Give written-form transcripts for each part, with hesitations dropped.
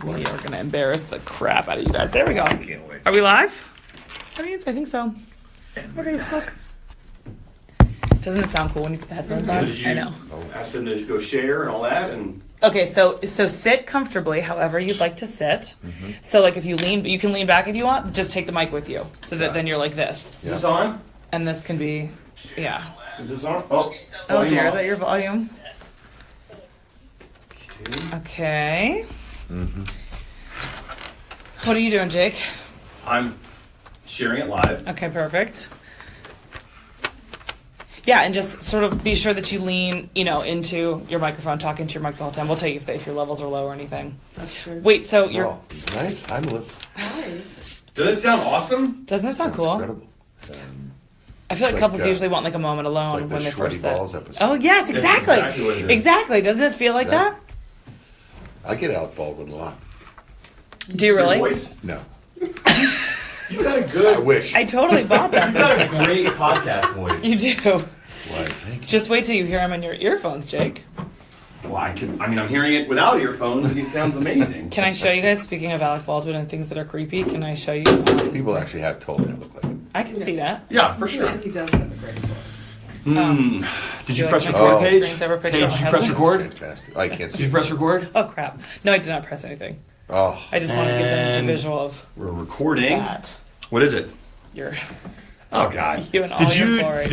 We are going to embarrass the crap out of you guys. There we go. I can't wait. Are we live? I think so. Okay, look. Doesn't it sound cool when you put the headphones on? I know. Ask them to go share and all that, and Okay, so sit comfortably, however you'd like to sit. Mm-hmm. So like if you can lean back if you want. Just take the mic with you, so that then you're like this, is this on? and this can be, yeah. Is this on? Oh, Oh volume dear, is off. that your volume? Okay. Okay. Mm-hmm. What are you doing, Jake? I'm sharing it live. Okay, perfect. Yeah, and just sort of be sure that you lean, into your microphone, talking to your mic the whole time. We'll tell you if your levels are low or anything. That's true. Wait, so you're... Oh, nice. Hi, Melissa. Hi. Does it sound awesome? Doesn't it sound Sounds cool? Incredible. I feel like It's couples like, usually want like a moment alone like the when they Shreddy first sit. Balls episode. Oh, yes, That's exactly. exactly what it is. Exactly. Doesn't it feel like Yeah. that? I get Alec Baldwin a lot. Do you really? Your voice? No. You've got a good. I wish. I totally bought that. You've got a great podcast voice. You do. Why, thank you. Just wait till you hear him in your earphones, Jake. Well, I'm hearing it without earphones. It sounds amazing. Can I show you guys, speaking of Alec Baldwin and things that are creepy, can I show you? People actually have told me I look like him. I can see that. Yeah, for sure. He does have a great voice. Did you Do press like record, my Paige? screensaver picture Paige, on did my you press husband? record? Fantastic. I can't Did see. you press record? Oh, crap. No, I did not press anything. Oh, I just want to give them And- the visual of We're recording. that. What is it? Your, Oh God! You and all your glory.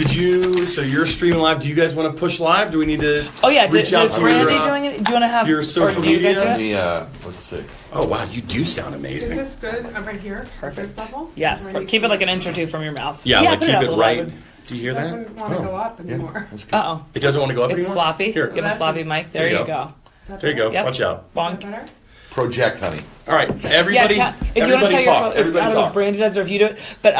So you're streaming live. Do you guys want to push live? Do we need to? oh, yeah. reach out Is to Brandy your, doing it? Do you want to have your or social do you guys media? do it? let me, let's see. Oh wow, you do sound Is amazing. this good? I'm right here. Perfect. This level? Yes. Do I need Keep to- it like an inch or two from your mouth. Yeah, like put keep up a it little right. bit. Do you hear It that? doesn't want to go up Yeah, anymore. that's good. Uh-oh. It doesn't want to go up It's anymore. floppy. Here. You have a floppy mic. There There you you go. Is that There you go. better? Yep. Watch out. Is that Bonk. better? Project, honey. All right, everybody. Yeah, if you want to everybody tell talk. your I Everybody don't know if talk. Brandy does or if you do it, but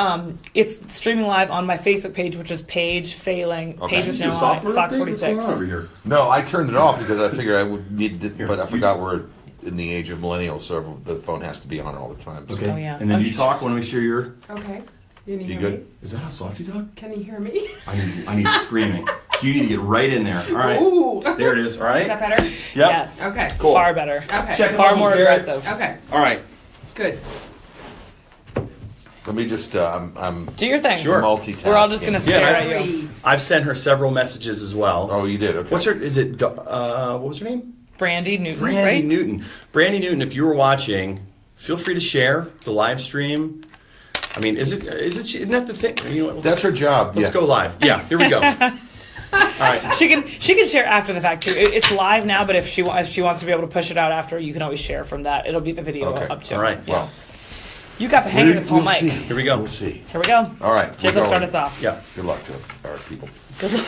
it's streaming live on my Facebook page, which is Paige Failing, Okay. Paige with Is no it I, software Fox update? What's going 46. on over here? No, I turned it off because I figured I would need to, but I forgot we're in the age of millennials, so the phone has to be on all the time. So. Okay. Oh, yeah. And then Okay. you talk. Want to make sure you're. Okay. Can you You hear good? me? Is that how soft you talk? Can you hear me? I need screaming. So you need to get right in there. All right. Ooh. There it is. All right. Is that better? Yep. Yes. Okay. Cool. Far better. Okay. Check it Far out, more Garrett. aggressive. Okay. All right. Good. Let me just, I'm Do your thing. Sure. multitasking. We're all just gonna stare Yeah, at you. Three. I've sent her several messages as well. Oh, you did? Okay. What's her? Is it? What was her name? Brandy Newton, Brandy right? Newton. Brandy Newton. If you were watching, feel free to share the live stream. I mean, isn't that the thing? You know what, That's her job. Let's yeah. go live. Yeah, here we go. All right. She can share after the fact too. It's live now, but if she wants to be able to push it out after, you can always share from that. It'll be the video Okay. up to. All right. Yeah. Well, You got the hang of this whole we'll mic. see. Here we go. We'll see. Here we go. All right. Jake we're will start going. us off. Yeah. Good luck to our people. Good luck.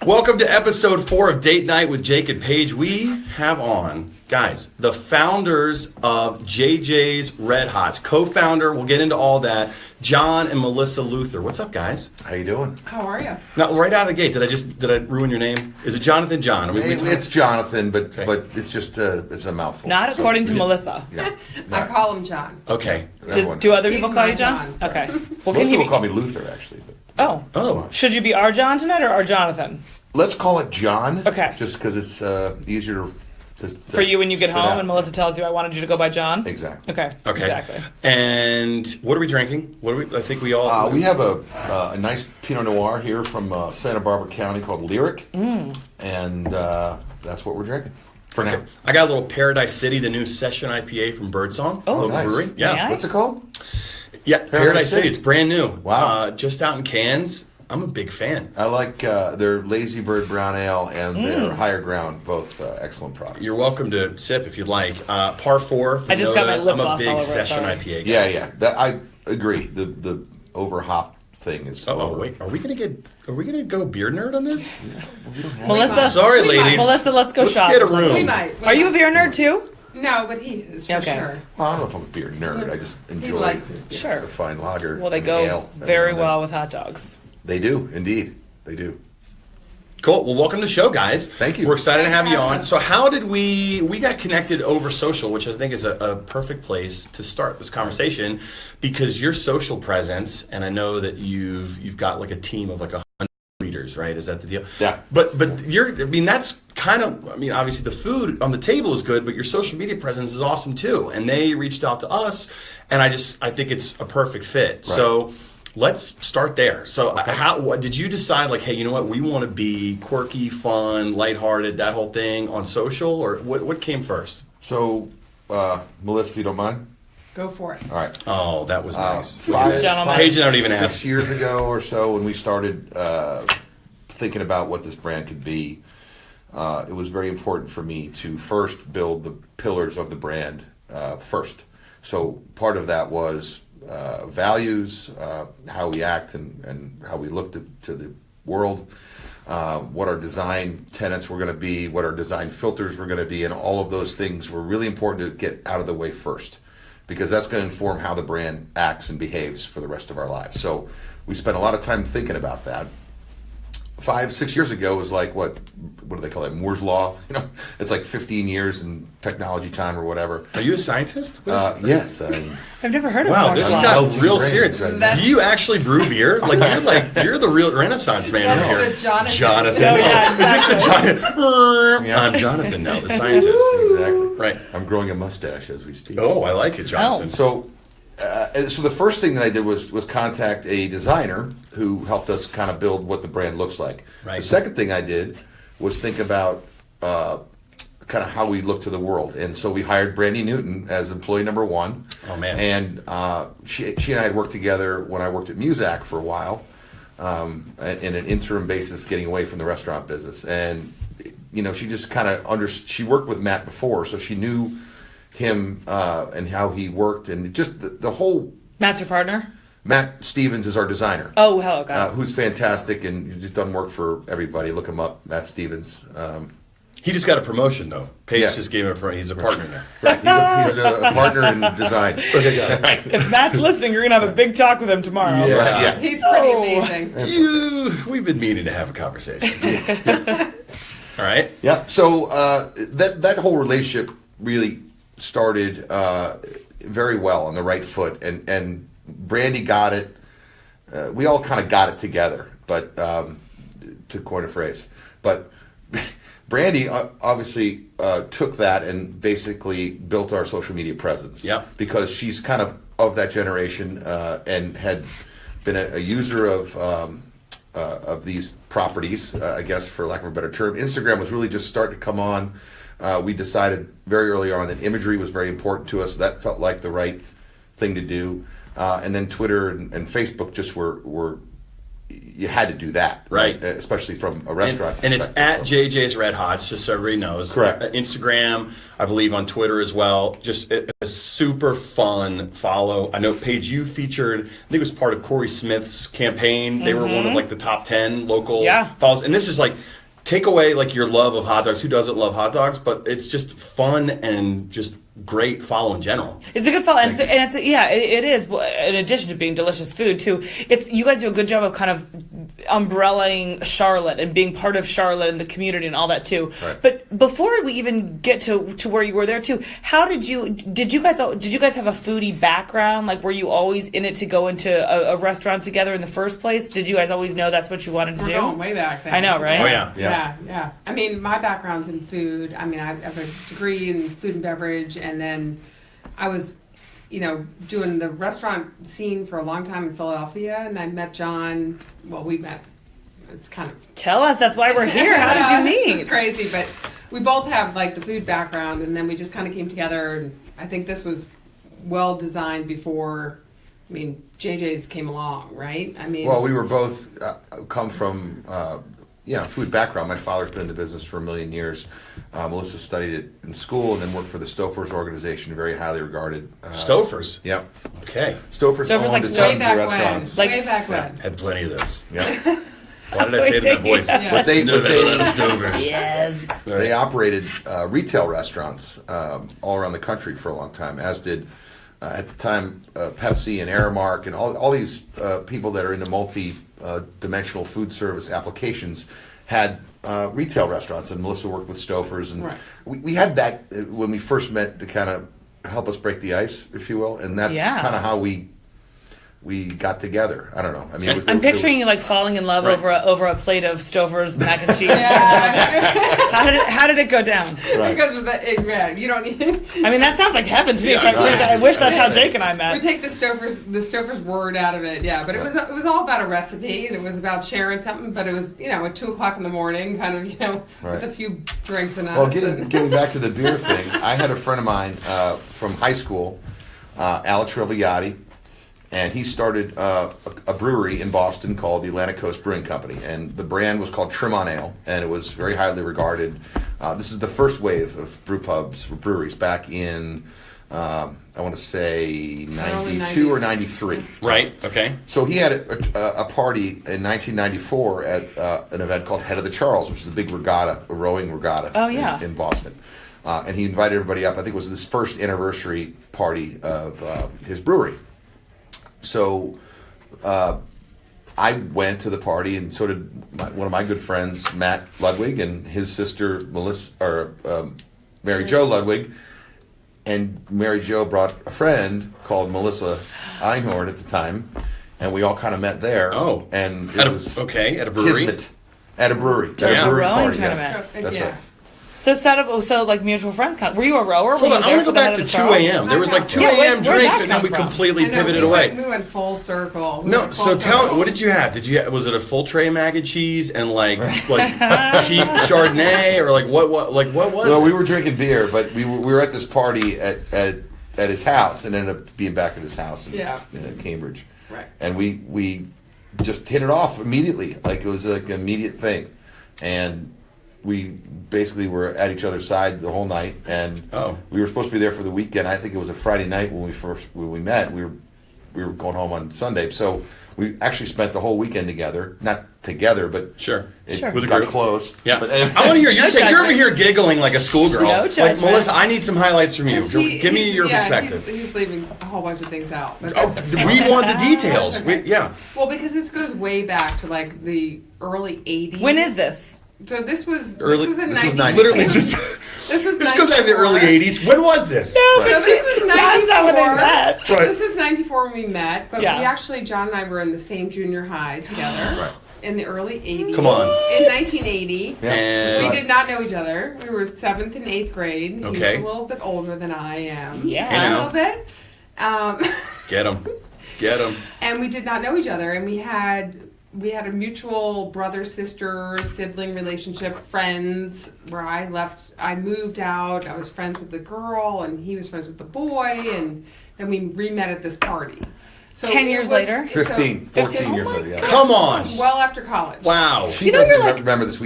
Welcome to episode 4 of Date Night with Jake and Paige. We have on, guys, the founders of JJ's Red Hots, co-founder. We'll get into all that. Jon and Melissa Luther. What's up, guys? How you doing? How are you? Now, right out of the gate, did I ruin your name? Is it Jonathan John? It's Jonathan, but Okay. but it's just it's a mouthful. Not So, according to Melissa. Yeah. I Not- call him John. Okay. everyone- Do other He's people call my you John? John. Okay. Well, Most can he people be? call me Luther, actually. But Oh. Oh. Should you be our John tonight or our Jonathan? let's call it John. Okay. Just because it's easier to For you when you get spit home out. and Melissa tells you I wanted you to go by John? Exactly. Okay. Okay. Exactly. And what are we drinking? I think we all. We have a nice Pinot Noir here from Santa Barbara County called Lyric, and that's what we're drinking for now. I got a little Paradise City, the new session IPA from Birdsong. Oh, local nice. brewery. May Yeah. I? What's it called? Yeah, Paradise City. City. It's brand new. Wow. Just out in cans. I'm a big fan. I like their Lazy Bird Brown Ale and their Higher Ground, both excellent products. You're welcome to sip if you'd like. Par 4. From I just got my Noda. lip I'm a gloss big all over it, session sorry. IPA guy. Yeah. That I agree. The over hop thing is. Oh over. wait, are we gonna go beer nerd on this? Melissa. Sorry, We might. ladies. Melissa, let's go Let's shop. get a We room. might. Are you a beer nerd too? No, but he is for Okay. sure. Well, I don't know if I'm a beer nerd. I just He enjoy likes his beer. Sure. a fine lager. Well, they and go ale every very now and then. well with hot dogs. They do, indeed. They do. Cool. Well, welcome to the show, guys. Thank you. We're excited to have you on. us. So, how did we got connected over social, which I think is a perfect place to start this conversation, because your social presence, and I know that you've got like a team of like 100 readers, right? Is that the deal? Yeah. But that's kind of, obviously the food on the table is good, but your social media presence is awesome too. And they reached out to us, and I think it's a perfect fit. Right. So let's start there. So what did you decide, like, hey, you know what, we want to be quirky, fun, lighthearted, that whole thing on social, or what came first? So, Melissa, if you don't mind. Go for it. All right. Oh, that was nice. Paige, I don't even ask. 6 years ago or so, when we started thinking about what this brand could be, it was very important for me to first build the pillars of the brand first. So part of that was values, how we act and how we look to the world, what our design tenets were going to be, what our design filters were going to be, and all of those things were really important to get out of the way first, because that's going to inform how the brand acts and behaves for the rest of our lives. So we spent a lot of time thinking about that. 5-6 years ago was like, what do they call it, Moore's Law? It's like 15 years in technology time or whatever. Are you a scientist? Yes. I've never heard of wow, Moore's this Law. got real serious. Right. Do you actually brew beer? You're the real Renaissance man That's here. the Jonathan. Jonathan. Oh, yeah, Is this the Jonathan? Yeah. I'm Jonathan now, the scientist. Exactly. Right. I'm growing a mustache as we speak. Oh, I like it, Jonathan. So the first thing that I did was contact a designer who helped us kind of build what the brand looks like. Right. The second thing I did was think about kind of how we look to the world. And so we hired Brandy Newton as employee number 1. Oh, man. And she and I had worked together when I worked at Muzak for a while, in an interim basis, getting away from the restaurant business. And, she just kind of she worked with Matt before, so she knew him and how he worked, and just the whole... Matt's your partner? Matt Stevens is our designer. Oh, hello, God. Who's fantastic, and he's just done work for everybody. Look him up, Matt Stevens. He just got a promotion, though. Paige Yeah. just gave him he's a partner now. Right, he's a partner in design. If Matt's listening, you're going to have a big talk with him tomorrow. Yeah. He's pretty amazing. We've been meaning to have a conversation. All right. Yeah. So that whole relationship really started very well on the right foot, and Brandy got it. We all kind of got it together, but to coin a phrase, but Brandy obviously took that and basically built our social media presence. Yep. Because she's kind of that generation and had been a user of these properties, I guess, for lack of a better term. Instagram was really just starting to come on. We decided very early on that imagery was very important to us. That felt like the right thing to do. And then Twitter and Facebook just were you had to do that, right? Especially from a restaurant. And it's at JJ's Red Hots, just so everybody knows. Correct. Instagram, I believe, on Twitter as well. Just a super fun follow. I know, Paige, you featured, I think it was part of Corey Smith's campaign. They were one of like the top 10 local follows. And this is like, take away like your love of hot dogs. Who doesn't love hot dogs? But it's just fun and just great follow in general. It's a good follow, and it is. In addition to being delicious food too, you guys do a good job of kind of umbrellaing Charlotte and being part of Charlotte and the community and all that too. Right. But before we even get to where you were there too, how did you guys have a foodie background? Like, were you always in it to go into a restaurant together in the first place? Did you guys always know that's what you wanted to do? We're going way back then. I know, right? Oh yeah. Yeah. I mean, my background's in food. I mean, I have a degree in food and beverage, and then I was, doing the restaurant scene for a long time in Philadelphia, and I met Jon. Well, we met. It's kind of... Tell us. That's why we're here. How did you meet? It's crazy, but we both have like the food background, and then we just kind of came together. And I think this was well designed before. I mean, JJ's came along, right? I mean, well, we were both come from food background. My father's been in the business for a million years. Melissa studied it in school and then worked for the Stouffer's organization, very highly regarded. Stouffer's? Yep. Okay. Stouffer's Stouffer's owned like a way ton of back restaurants. when. Way back when. Had plenty of those. Yeah. Why did I say it in that voice? Yeah. But they Stouffer's. Yes. They operated retail restaurants all around the country for a long time, as did at the time Pepsi and Aramark and all these people that are into multi-dimensional food service applications had retail restaurants, and Melissa worked with Stouffer's, and right. we had that when we first met to kind of help us break the ice, if you will, and that's kind of how we we got together. I don't know. I mean, I'm picturing you like falling in love over a plate of Stouffer's mac and cheese. Yeah. How did it go down? Right. Because of that, you don't need. I mean, that sounds like heaven to me. Yeah, I wish that's how Jake and I met. We take the Stouffer's word out of it, yeah. But it was all about a recipe, and it was about sharing something. But it was at 2:00 in the morning, kind of Right. with a few drinks and Well, us. getting back to the beer thing, I had a friend of mine from high school, Alex Reviati, and he started a brewery in Boston called the Atlantic Coast Brewing Company, and the brand was called Trim on Ale, and it was very highly regarded. This is the first wave of brew pubs, breweries, back in, I want to say 92 or 93. Right. Okay. So he had a party in 1994 at an event called Head of the Charles, which is a big regatta, a rowing regatta in Boston. And he invited everybody up. I think it was his first anniversary party of his brewery. So I went to the party, and so did one of my good friends, Matt Ludwig, and his sister Mary Jo Ludwig. And Mary Jo brought a friend called Melissa Einhorn at the time, and we all kind of met there. Oh, and it at was a brewery. Kismet at a brewery. To a brewery rowing party, tournament. That's right. So like mutual friends. Were you a rower? Hold on, I want to go back to 2 a.m. There was like 2 a.m. drinks, and then we completely pivoted away. We went full circle. No, so tell me, what did you have? Was it a full tray of mac and cheese and like cheap Chardonnay, or like what was No, it? we were drinking beer, but we were at this party at his house, and ended up being back at his house in Cambridge. Right. And we just hit it off immediately, like it was like an immediate thing, and we basically were at each other's side the whole night, and we were supposed to be there for the weekend. I think it was a Friday night when we met. We were going home on Sunday, so we actually spent the whole weekend together. Not together, but With got group. close. Yeah, But, I want to hear you're over here giggling like a schoolgirl. No Like, judgment. Melissa, I need some highlights from you. Give me your yeah, perspective. He's leaving a whole bunch of things out. But We want the details. Okay. Well, because this goes way back to like the early '80s. When is this? So this was in this was 94. Literally just. This was This goes back to the early 80s. When was this? No, Right. but So this was 94. that's not when they met. Right. This was 94 when we met, but Yeah. we actually, John and I were in the same junior high together Right. in the early 80s. Come on. In 1980. Yeah. And- We did not know each other. We were 7th and 8th grade. Okay. He's a little bit older than I am. Yeah. Just You a know. little bit. Get him. And we did not know each other, and we had a mutual brother, sister, sibling relationship, friends, where I moved out, I was friends with the girl, and he was friends with the boy, and then we re-met at this party. So 10 it years was- later? 15, 14 years later. Yeah. Come on. Well after college. Wow. She doesn't remember this.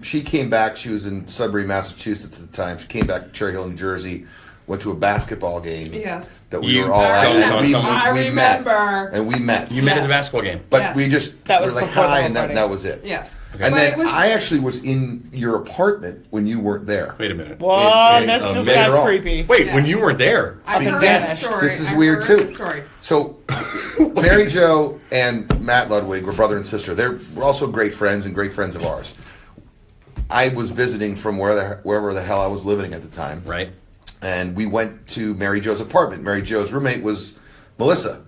She came back. She was in Sudbury, Massachusetts at the time. She came back to Cherry Hill, New Jersey. Went to a basketball game. Yes. That we You- were all at. I and remember. I we remember. met. And we met. You met at the Yes. basketball game. But Yes. we just That was were like before the hi, whole and party. that was it. Yes. And But then it was- I actually was in your apartment when you weren't there. Wait a minute. Whoa, in- that's just later got on. creepy. Wait, Yeah. when you weren't there. I've been heard vanished. the story. This is I've weird heard too. the story. So, Mary Jo and Matt Ludwig were brother and sister. We're also great friends and great friends of ours. I was visiting from wherever the hell I was living at the time. Right. And we went to Mary Jo's apartment. Mary Jo's roommate was Melissa.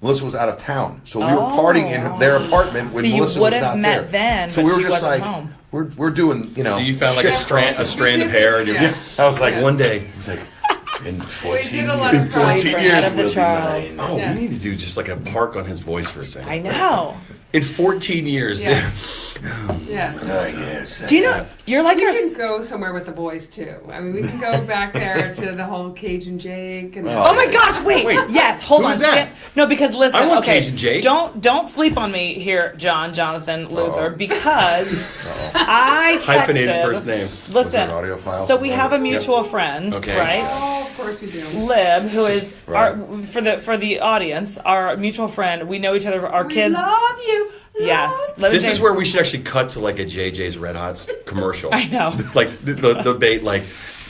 Melissa was out of town, so we were partying in their apartment when So you Melissa would was have not met there. then, so but we were she just wasn't like, home. we're doing, So you found like a shit strand of hair, and you. Yeah. I was like, Yeah. One day. I was like, in We 14 did a lot of years. pride. Head of the Charles. Oh, Yeah. we need to do just like a park on his voice for a second. I know. In 14 years. Yes. Yes. Yes. Do you know you're like We our can go somewhere with the boys too. I mean, we can go back there to the whole Cajun Jake and. Oh. Oh my gosh! Wait. Wait, Yes. Hold who's on. that? No, because listen. I want okay. Cajun Jake. Don't sleep on me here, Jonathan Luther, because I texted. Hyphenated first name. Was Listen. there an audio file? So we have a mutual friend, Okay. right? Oh, of course we do. Lib, who is Right. our for the audience, our mutual friend. We know each other. Our We kids. love you. Yes. Lib's This is name's- where we should actually cut to like a JJ's Red Hots commercial. I know. Like the bait, like,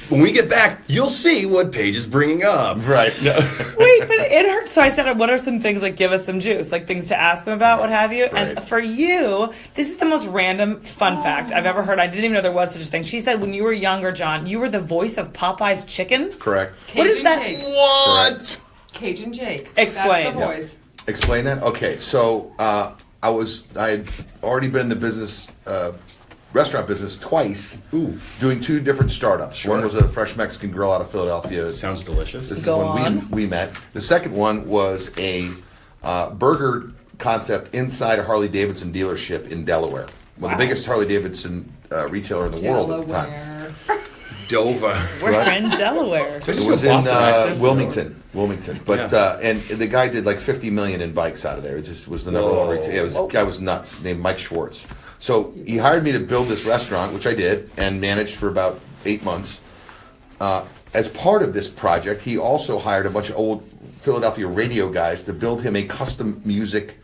when we get back, you'll see what Paige is bringing up. Right. No. Wait, but it hurts. So I said, what are some things like give us some juice, like things to ask them about, what have you? Right. And for you, this is the most random fun fact I've ever heard. I didn't even know there was such a thing. She said when you were younger, John, you were the voice of Popeye's chicken. Correct. What is Cajun that? Jake. What? Cajun Jake. Explain. That's the voice. Explain that? Okay, so I had already been in the business, restaurant business twice, doing 2 different startups. Sure. One was a fresh Mexican grill out of Philadelphia. Sounds delicious. This is Go when on. we met. The second one was a burger concept inside a Harley Davidson dealership in Delaware. Well, the biggest Harley Davidson retailer in the world at the time. Delaware. Dover. We're in Delaware. It was in Boston accent. Wilmington. But and the guy did like 50 million in bikes out of there. It just was the number one retailer. Guy was nuts. Named Mike Schwartz. So he hired me to build this restaurant, which I did and managed for about 8 months. As part of this project, he also hired a bunch of old Philadelphia radio guys to build him a custom music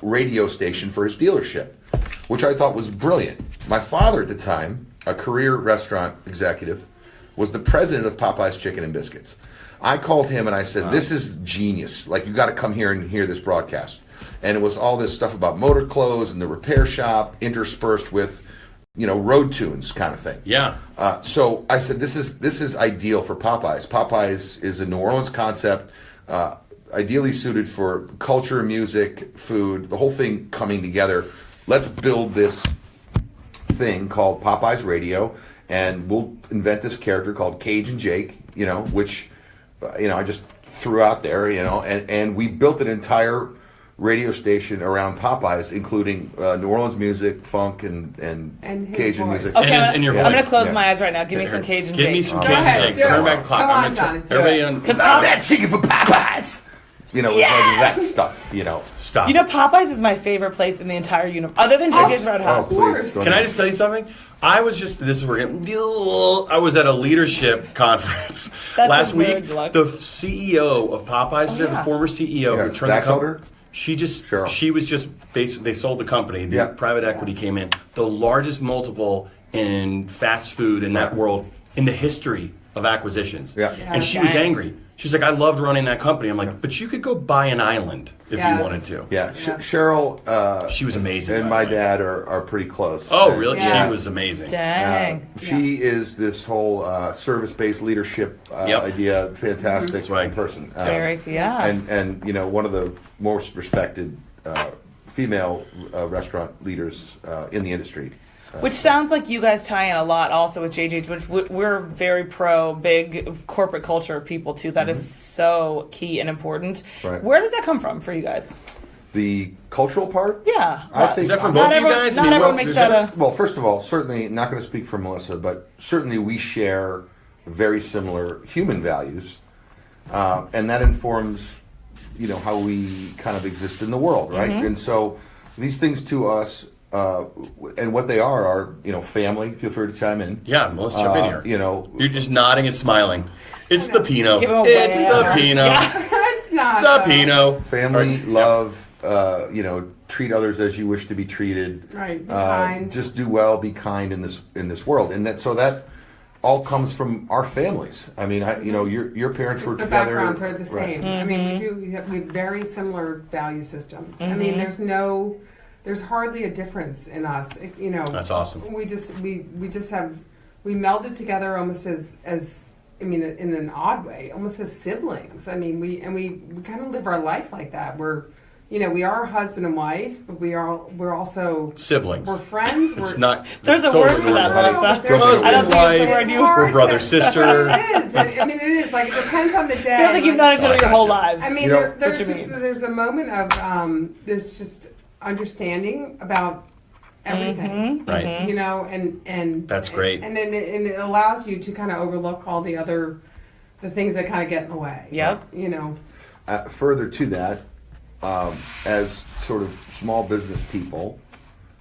radio station for his dealership, which I thought was brilliant. My father at the time, a career restaurant executive, was the president of Popeye's Chicken and Biscuits. I called him and I said, "This is genius. Like, you got to come here and hear this broadcast." And it was all this stuff about motor clothes and the repair shop interspersed with, road tunes kind of thing. Yeah. So I said, this is ideal for Popeyes. Popeyes is a New Orleans concept, ideally suited for culture, music, food, the whole thing coming together. Let's build this thing called Popeyes Radio, and we'll invent this character called Cajun Jake, which, I just threw out there, and we built an entire radio station around Popeyes, including New Orleans music, funk, and his Cajun voice. music. Okay, And your I'm going voice. to close Yeah. my eyes right now. Give me some Cajun Give me Jake. some Go Cajun ahead, Jake. do Turn it. back the clock. Come I'm on, gonna Johnny, do everybody it. on. Because Love that chicken for Popeyes. It's like that stuff. Stop. Popeyes is my favorite place in the entire universe, other than JJ's Red Hot. Of course. Please, Can I just tell you something? I was just, this is where we're getting, I was at a leadership conference That's last a week. weird look. The CEO of Popeyes, the yeah. former CEO Yeah, who turned the Batchelder? company. She Cheryl. was just basically, they sold the company. The Yeah. private equity came in. The largest multiple in fast food in that Right. world in the history of acquisitions. Yeah. And she was Dang. angry. She's like, I loved running that company. I'm like, but you could go buy an island if Yes. you wanted to. Yeah, Cheryl She was amazing. and by my the way. dad are pretty close. Oh, really? Yeah. She was amazing. Dang. She is this whole service-based leadership Yep. idea. Fantastic That's right. person. Very, yeah. And one of the most respected female restaurant leaders in the industry. Which sounds like you guys tie in a lot also with JJ's, which we're very pro big corporate culture people too. That is so key and important. Right. Where does that come from for you guys? The cultural part? Yeah. I think- Is that for Not both of you everyone- guys? not everyone makes there's- that Well, first of all, certainly not going to speak for Melissa, but certainly we share very similar human values, and that informs, how we kind of exist in the world, right? And so these things to us, and what they are, family. Feel free to chime in. Yeah, Melissa, jump in here. You're just nodding and smiling. It's the Pinot. Give him a It's the wave. Pinot. It's not. The though. Pinot. Family, love, treat others as you wish to be treated. Right, be kind. Just do well, be kind in this world, and that all comes from our families. I mean, your parents were The together. backgrounds are the same. Right. I mean, we have very similar value systems. I mean, there's hardly a difference in us. That's awesome. We melded together almost as in an odd way, almost as siblings. I mean, we kind of live our life like that. We are husband and wife, but we're also Siblings. we're friends. It's we're, not. There's it's a word totally for that, wrong. Melissa. There's a Husband, I don't think it's the wife, word It's you. hard brother, to- sister. It is. I mean, it is. Like, it depends on the day. Feels like you've known each other I your whole gotcha. lives. I mean, You know, there's what you just mean. there's a moment of there's just understanding about everything, Right. and That's great. and then it allows you to kind of overlook all the things that kind of get in the way. Yep. Further to that, as sort of small business people,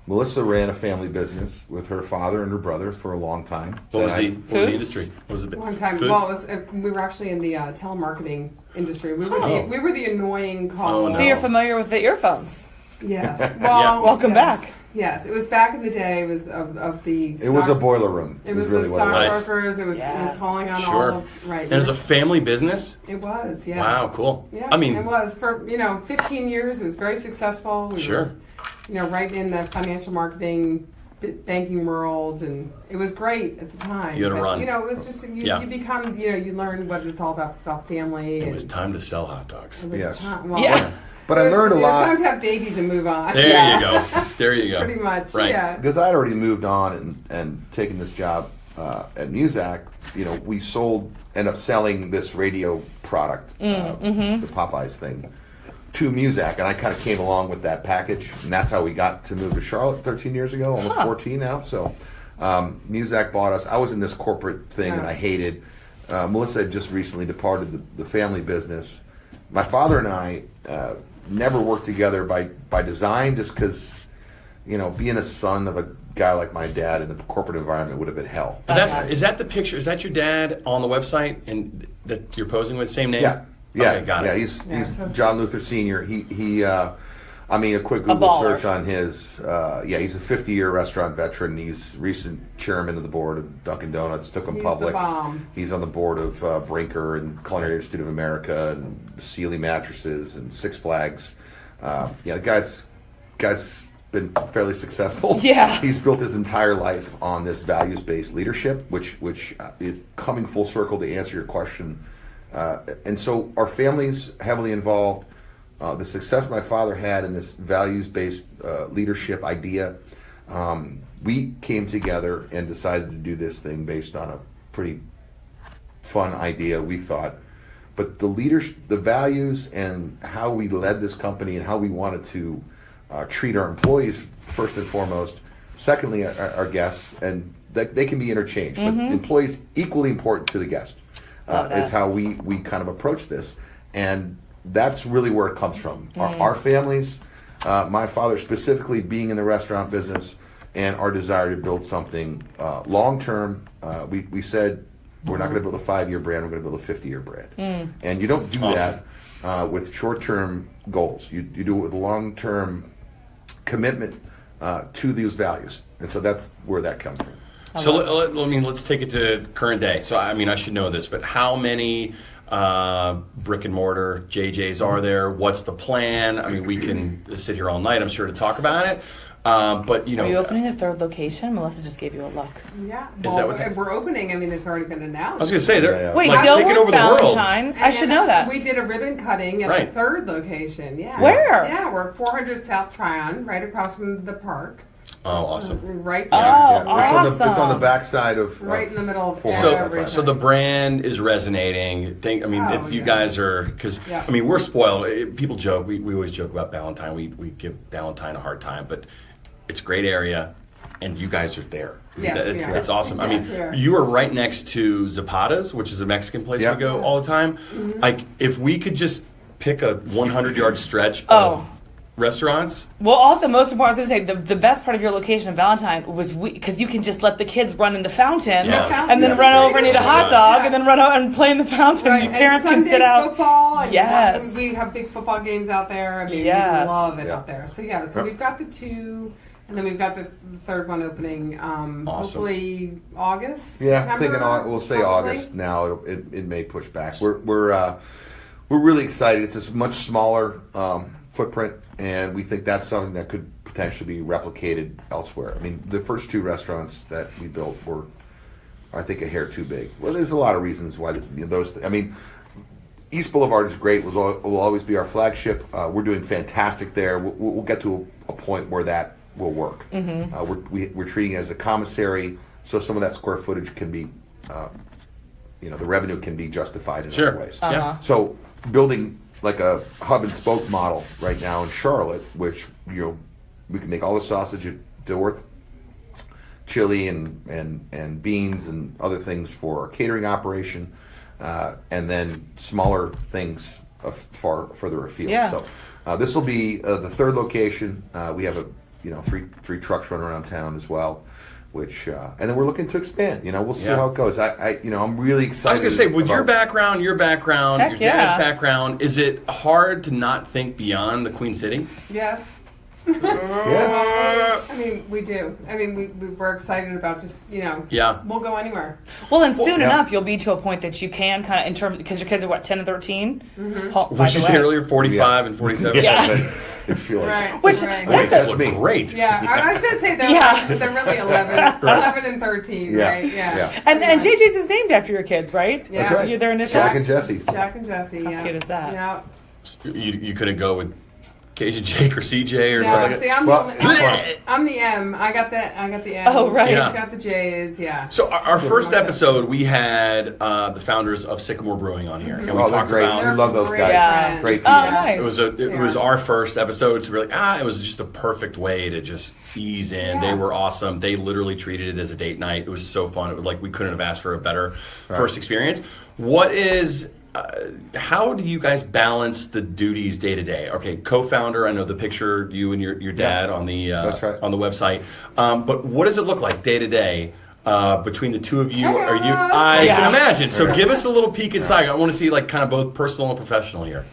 Melissa ran a family business with her father and her brother for a long time. What was That the I- what was Food? the industry? What was it? One time, Food? well, we were actually in the telemarketing industry. We were the annoying call. Oh, no. So you're familiar with the earphones. Yes. Well, Welcome yes. back. Yes, it was back in the day. It was of the. It was a stock- boiler room. It was really the what it was. stockbrokers. It was Yes. calling on Sure. all of right. And it was a family business. It was, yes. Wow, cool. Yeah, I mean, it was for 15 years. It was very successful. We Sure. were, right in the financial marketing, banking world, and it was great at the time. You had a But, run. it was just Yeah. you become you learn what it's all about family. it and was time to sell hot dogs. it was Yes. time. Well, Yeah. But I learned a It's lot. time to have babies and move on. There you go. There you go. Pretty much. Right. Yeah. Because I'd already moved on and taken this job at Muzak, we ended up selling this radio product, the Popeyes thing, to Muzak, and I kind of came along with that package, and that's how we got to move to Charlotte 13 years ago, almost 14 now. So Muzak bought us. I was in this corporate thing that I hated. Melissa had just recently departed the family business. My father and I never worked together by design, just because, being a son of a guy like my dad in the corporate environment would have been hell. But is that the picture? Is that your dad on the website and that you're posing with? Same name? Yeah. Okay, got it. Yeah, he's John Luther Sr. A quick Google search on his, he's a 50-year restaurant veteran. He's recent chairman of the board of Dunkin' Donuts, took him public. The bomb. He's on the board of Brinker and Culinary Institute of America and Sealy Mattresses and Six Flags. The guy's been fairly successful. Yeah. He's built his entire life on this values-based leadership, which is coming full circle to answer your question. And so our family's heavily involved. The success my father had in this values-based leadership idea, we came together and decided to do this thing based on a pretty fun idea, we thought. But the values and how we led this company and how we wanted to treat our employees first and foremost. Secondly, our guests, and they can be interchanged, but employees equally important to the guest is how we kind of approach this. And that's really where it comes from. Our families, my father specifically being in the restaurant business, and our desire to build something long-term. We said we're not going to build a 5-year brand, we're going to build a 50-year brand. And you don't do that with short-term goals. You do it with long-term commitment to these values. And so that's where that comes from. So let's take it to current day. So I should know this, but how many brick and mortar JJs are there? What's the plan? We can sit here all night, I'm sure, to talk about it. But Are you opening a third location? Melissa just gave you a look. Yeah. Is that what's we're opening. It's already been announced. I was going to say, they're Wait, like taking over the world. Valentine. I should know that. We did a ribbon cutting at the third location. Yeah. Where? Yeah, we're 400 South Tryon, right across from the park. Oh, awesome. Right there. Awesome. It's on the backside of right in the middle of everything. So the brand is resonating. You guys are, because we're spoiled. People joke. We always joke about Valentine. We give Valentine a hard time, but it's a great area, and you guys are there. Yes, it's awesome. Yes, you are right next to Zapata's, which is a Mexican place we go all the time. Like, if we could just pick a 100-yard stretch of restaurants. Well, also, most important, I was going to say, the best part of your location in Valentine was because you can just let the kids run in the fountain and then run over and eat a hot dog and then run out and play in the fountain. Right. Your parents and can sit out. Football, and yes. We have big football games out there. We love it out there. So we've got the 2, and then we've got the third one opening hopefully August. Yeah, September, thinking we'll say probably. August now. It may push back. We're really excited. It's a much smaller footprint, and we think that's something that could potentially be replicated elsewhere. The first 2 restaurants that we built were, I think, a hair too big. Well, there's a lot of reasons why those. East Boulevard is great. Will always be our flagship. We're doing fantastic there. We'll get to a point where that will work. We're treating it as a commissary, so some of that square footage can be, the revenue can be justified in other ways. So building like a hub and spoke model right now in Charlotte, which we can make all the sausage at Dilworth, chili and beans and other things for our catering operation, and then smaller things far further afield. So this will be the third location. We have three trucks running around town as well. Which and then we're looking to expand. We'll see how it goes. I'm really excited. I was gonna say, with your background, your dad's background, is it hard to not think beyond the Queen City? Yes. Yeah. We do. We're excited about just we'll go anywhere. Well, and soon enough, you'll be to a point that you can kind of, in terms, because your kids are what, 10 and 13. What you say earlier, 45 and 47. It feels that's great. Yeah, I was gonna say they're really 11 and 13, right? Yeah. And JJ's is named after your kids, right? Yeah. That's right. Their initials. Jack and Jesse. Jack and Jesse. How cute is that? Yeah. You couldn't go with Cajun Jake or CJ or Yeah, something like see, that. I'm the M. I got the M. Oh, right. Yeah. He's got the J's. Yeah. So our first episode, we had the founders of Sycamore Brewing on here, and we Oh, they're talked great. about. We love those guys. Yeah. Great Oh, feedback. nice. It was our first episode, so we're like, it was just a perfect way to just ease in. They were awesome. They literally treated it as a date night. It was so fun. It was like we couldn't have asked for a better first experience. What is? How do you guys balance the duties day to day? Okay, co-founder. I know the picture you and your dad on the That's right. on the website. But what does it look like day to day? Between the two of you, are you? I can imagine. So give us a little peek inside. I want to see like kind of both personal and professional here.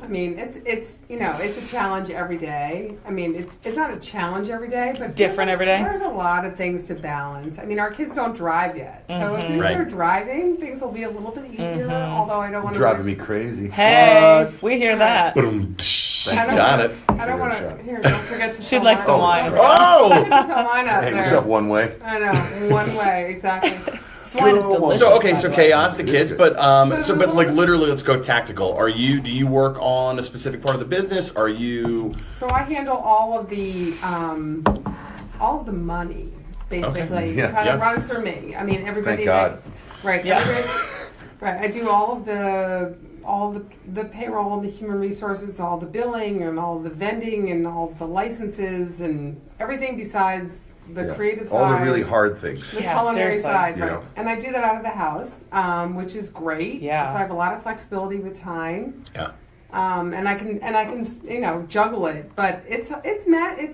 I mean, it's it's a challenge every day. I mean, it's not a challenge every day, but Different every day? There's a lot of things to balance. I mean, our kids don't drive yet, so as soon as Right. they're driving, things will be a little bit easier. Although I don't want to Driving me crazy. Hey, we hear that. Got it. I don't want to. Here, don't forget to. She'd fill like mine. some wine. Oh. Don't forget to fill mine up Hey, there. what's up, one way? I know, one way exactly. This wine is delicious. So okay, by so the way. chaos, the kids, but but like So- literally, let's go tactical. Do you work on a specific part of the business? Are you? So I handle all of the money, basically. Okay. Yes. Kind Yeah. of runs through me. I mean, everybody. Thank God. Right. Yeah. Right. I do all of the payroll and the human resources, all the billing and all the vending and all the licenses and everything besides the Yeah. creative side. All the really hard things. The Yeah, culinary seriously. side, You right? know. And I do that out of the house, which is great. Yeah. So I have a lot of flexibility with time. Yeah. And I can juggle it, but it's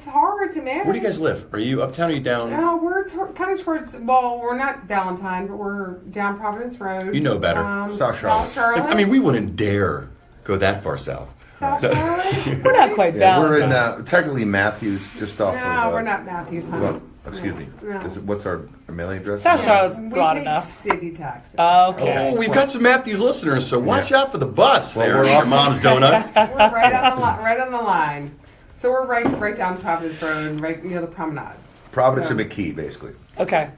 hard to manage. Where do you guys live? Are you uptown? Or are you down? No, we're kind of towards. Well, we're not Valentine, but we're down Providence Road. You know better. South Charlotte. Charlotte. I mean, we wouldn't dare go that far south. South Charlotte. We're not quite Yeah, we're balanced. in technically Matthews, just off of. No, we're not Matthews, honey. Well, excuse me. No. What's our mailing address? South Charlotte's We broad pay enough. city taxes. Okay. Oh, we've got some Matthews listeners, so watch out for the bus Well, there. we're Your off- mom's donuts. We're right on the line. So we're right down Providence Road, right near the promenade. Providence So- and McKee, basically. Okay.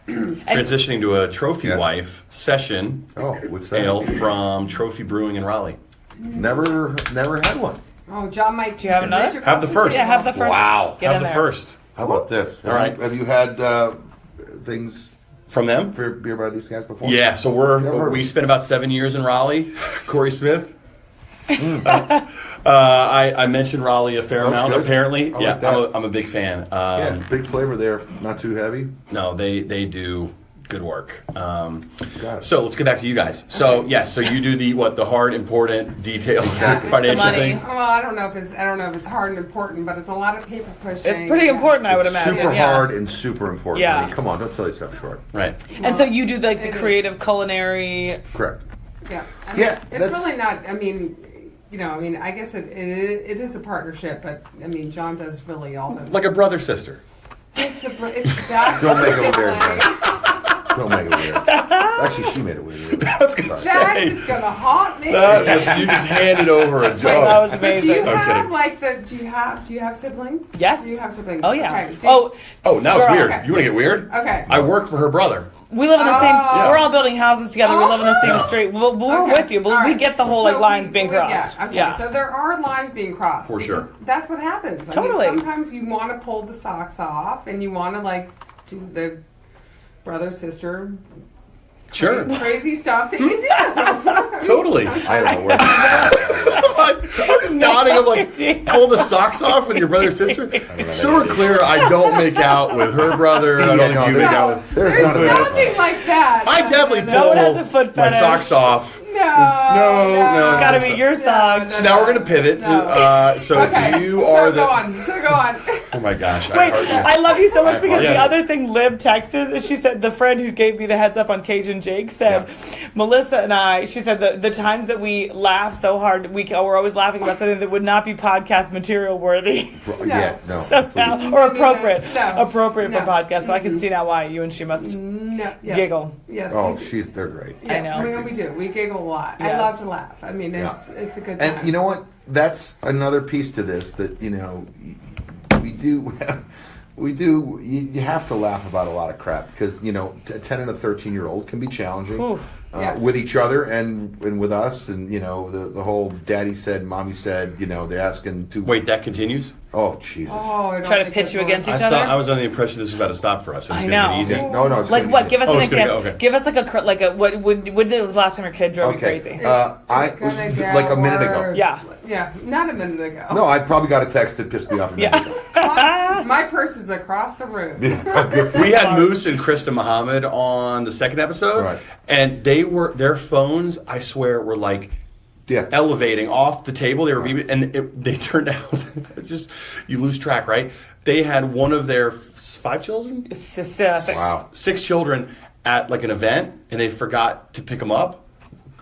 Transitioning to a trophy Yes. wife session Oh, what's that? ale from Trophy Brewing in Raleigh. Never had one. Oh, John might. Do you have another? Have the first. Yeah, have the first. Wow. Get Have in the there. first How about this? All right. Have you had things from them. for beer by these guys before? Yeah, so Never heard of we it. spent about 7 years in Raleigh. Corey Smith. I mentioned Raleigh a fair That's amount. good. Apparently, I yeah, like that. I'm a big fan. Yeah, big flavor there. Not too heavy. No, they do good work. Got it. So let's get back to you guys. So yes, so you do the hard, important, detailed financial money. things. Well, I don't know if it's hard and important, but it's a lot of paper pushing. It's pretty important, I would It's imagine. super yeah. hard and super important. Yeah. I mean, come on, don't sell yourself short. Right. And so you do like the It is. creative culinary. Correct. Yeah. Yeah, It's that's- really not. I mean, I guess it is a partnership, but I mean, John does really all the. Like a brother sister. It's that. Don't make it weird. sibling. Don't make it weird. Actually, she made it weird. I was gonna Sorry. That say. is gonna haunt me. You just handed over a That job. was But do you amazing. I'm have kidding. like do you have siblings? Yes. Do you have siblings? Oh yeah. Okay. Oh, now it's Girl. weird. Okay. You want to get weird? Okay. I work for her brother. We live in the same. Oh. We're all building houses together. We live in the same Yeah. street. We're Okay. with you, but All we right. get the whole So like lines we- being crossed. Yeah. Okay. Yeah. So there are lines being crossed. For sure. because That's what happens. Totally. I mean, sometimes you want to pull the socks off, and you want to like do the brother sister Sure. crazy stuff that you do. Totally. I don't know where. I'm just nodding. I'm like, pull the socks off with your brother and sister. So we're clear. I don't make out with her brother. I don't Yeah, think no, you make out with. There's There's none of that. nothing like that. I definitely No one has a pull foot my fetish. socks off. No. No. It's got to be your socks. So now we're gonna pivot. To, so Okay. you are so the. go on. Oh my gosh. Wait, I love you so much because the Yeah. other thing Lib texted, she said, the friend who gave me the heads up on Cajun Jake said, Melissa and I, she said the times that we laugh so hard, we're always laughing about something that would not be podcast material worthy. Yeah, no. So now, please. or appropriate. No. Appropriate for No. podcasts. So I can see now why you and she must No. Yes. giggle. Yes. Oh, we do. they're great. I know. We do. We giggle a lot. I Yes. love to laugh. I mean, it's a good time. And you know what? That's another piece to this that we do. You have to laugh about a lot of crap because a 10 and a 13-year-old can be challenging. Oof. with each other and with us, and the whole daddy said, mommy said. They're asking to Wait, that continues? Oh Jesus! Oh, I don't Try to think pit that's you what- against each I other. thought I was under the impression this was about to stop for us. It was I gonna know. get easy. No, it's Like gonna what? be- Give us Oh, an it's gonna example. go, okay. Give us like a when was the last time your kid drove you crazy? It's gonna get like a minute ago. worse. Yeah. Yeah, not a minute ago. No, I probably got a text that pissed me off a minute ago. My purse is across the room. We had Moose and Krista Muhammad on the second episode, Right. and their phones, I swear, were like Yeah. elevating off the table. They were beeping, and they turned out. It's just you lose track, right? They had one of their 5 children, It's just, Wow. 6 children at like an event, and they forgot to pick them up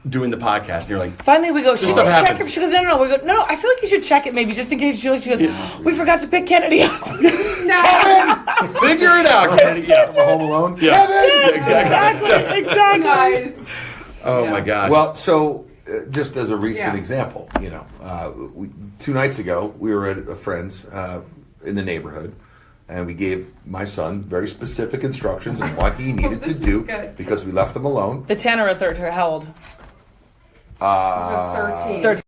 doing the podcast. And you're like, Finally, we go. Should we stuff check happens. her? She goes, no. We go, no. I feel like you should check it maybe just in case. She goes, we forgot to pick Kennedy up. No. figure it out, Kennedy. Yeah. Home Alone. Yeah. Kevin! Exactly. Guys. Oh Yeah. my gosh. Well, so just as a recent Yeah. example, 2 nights ago we were at a friend's in the neighborhood, and we gave my son very specific instructions on what he needed to This is do good. because we left them alone. The 10 or a 13? How old? The 13. 13.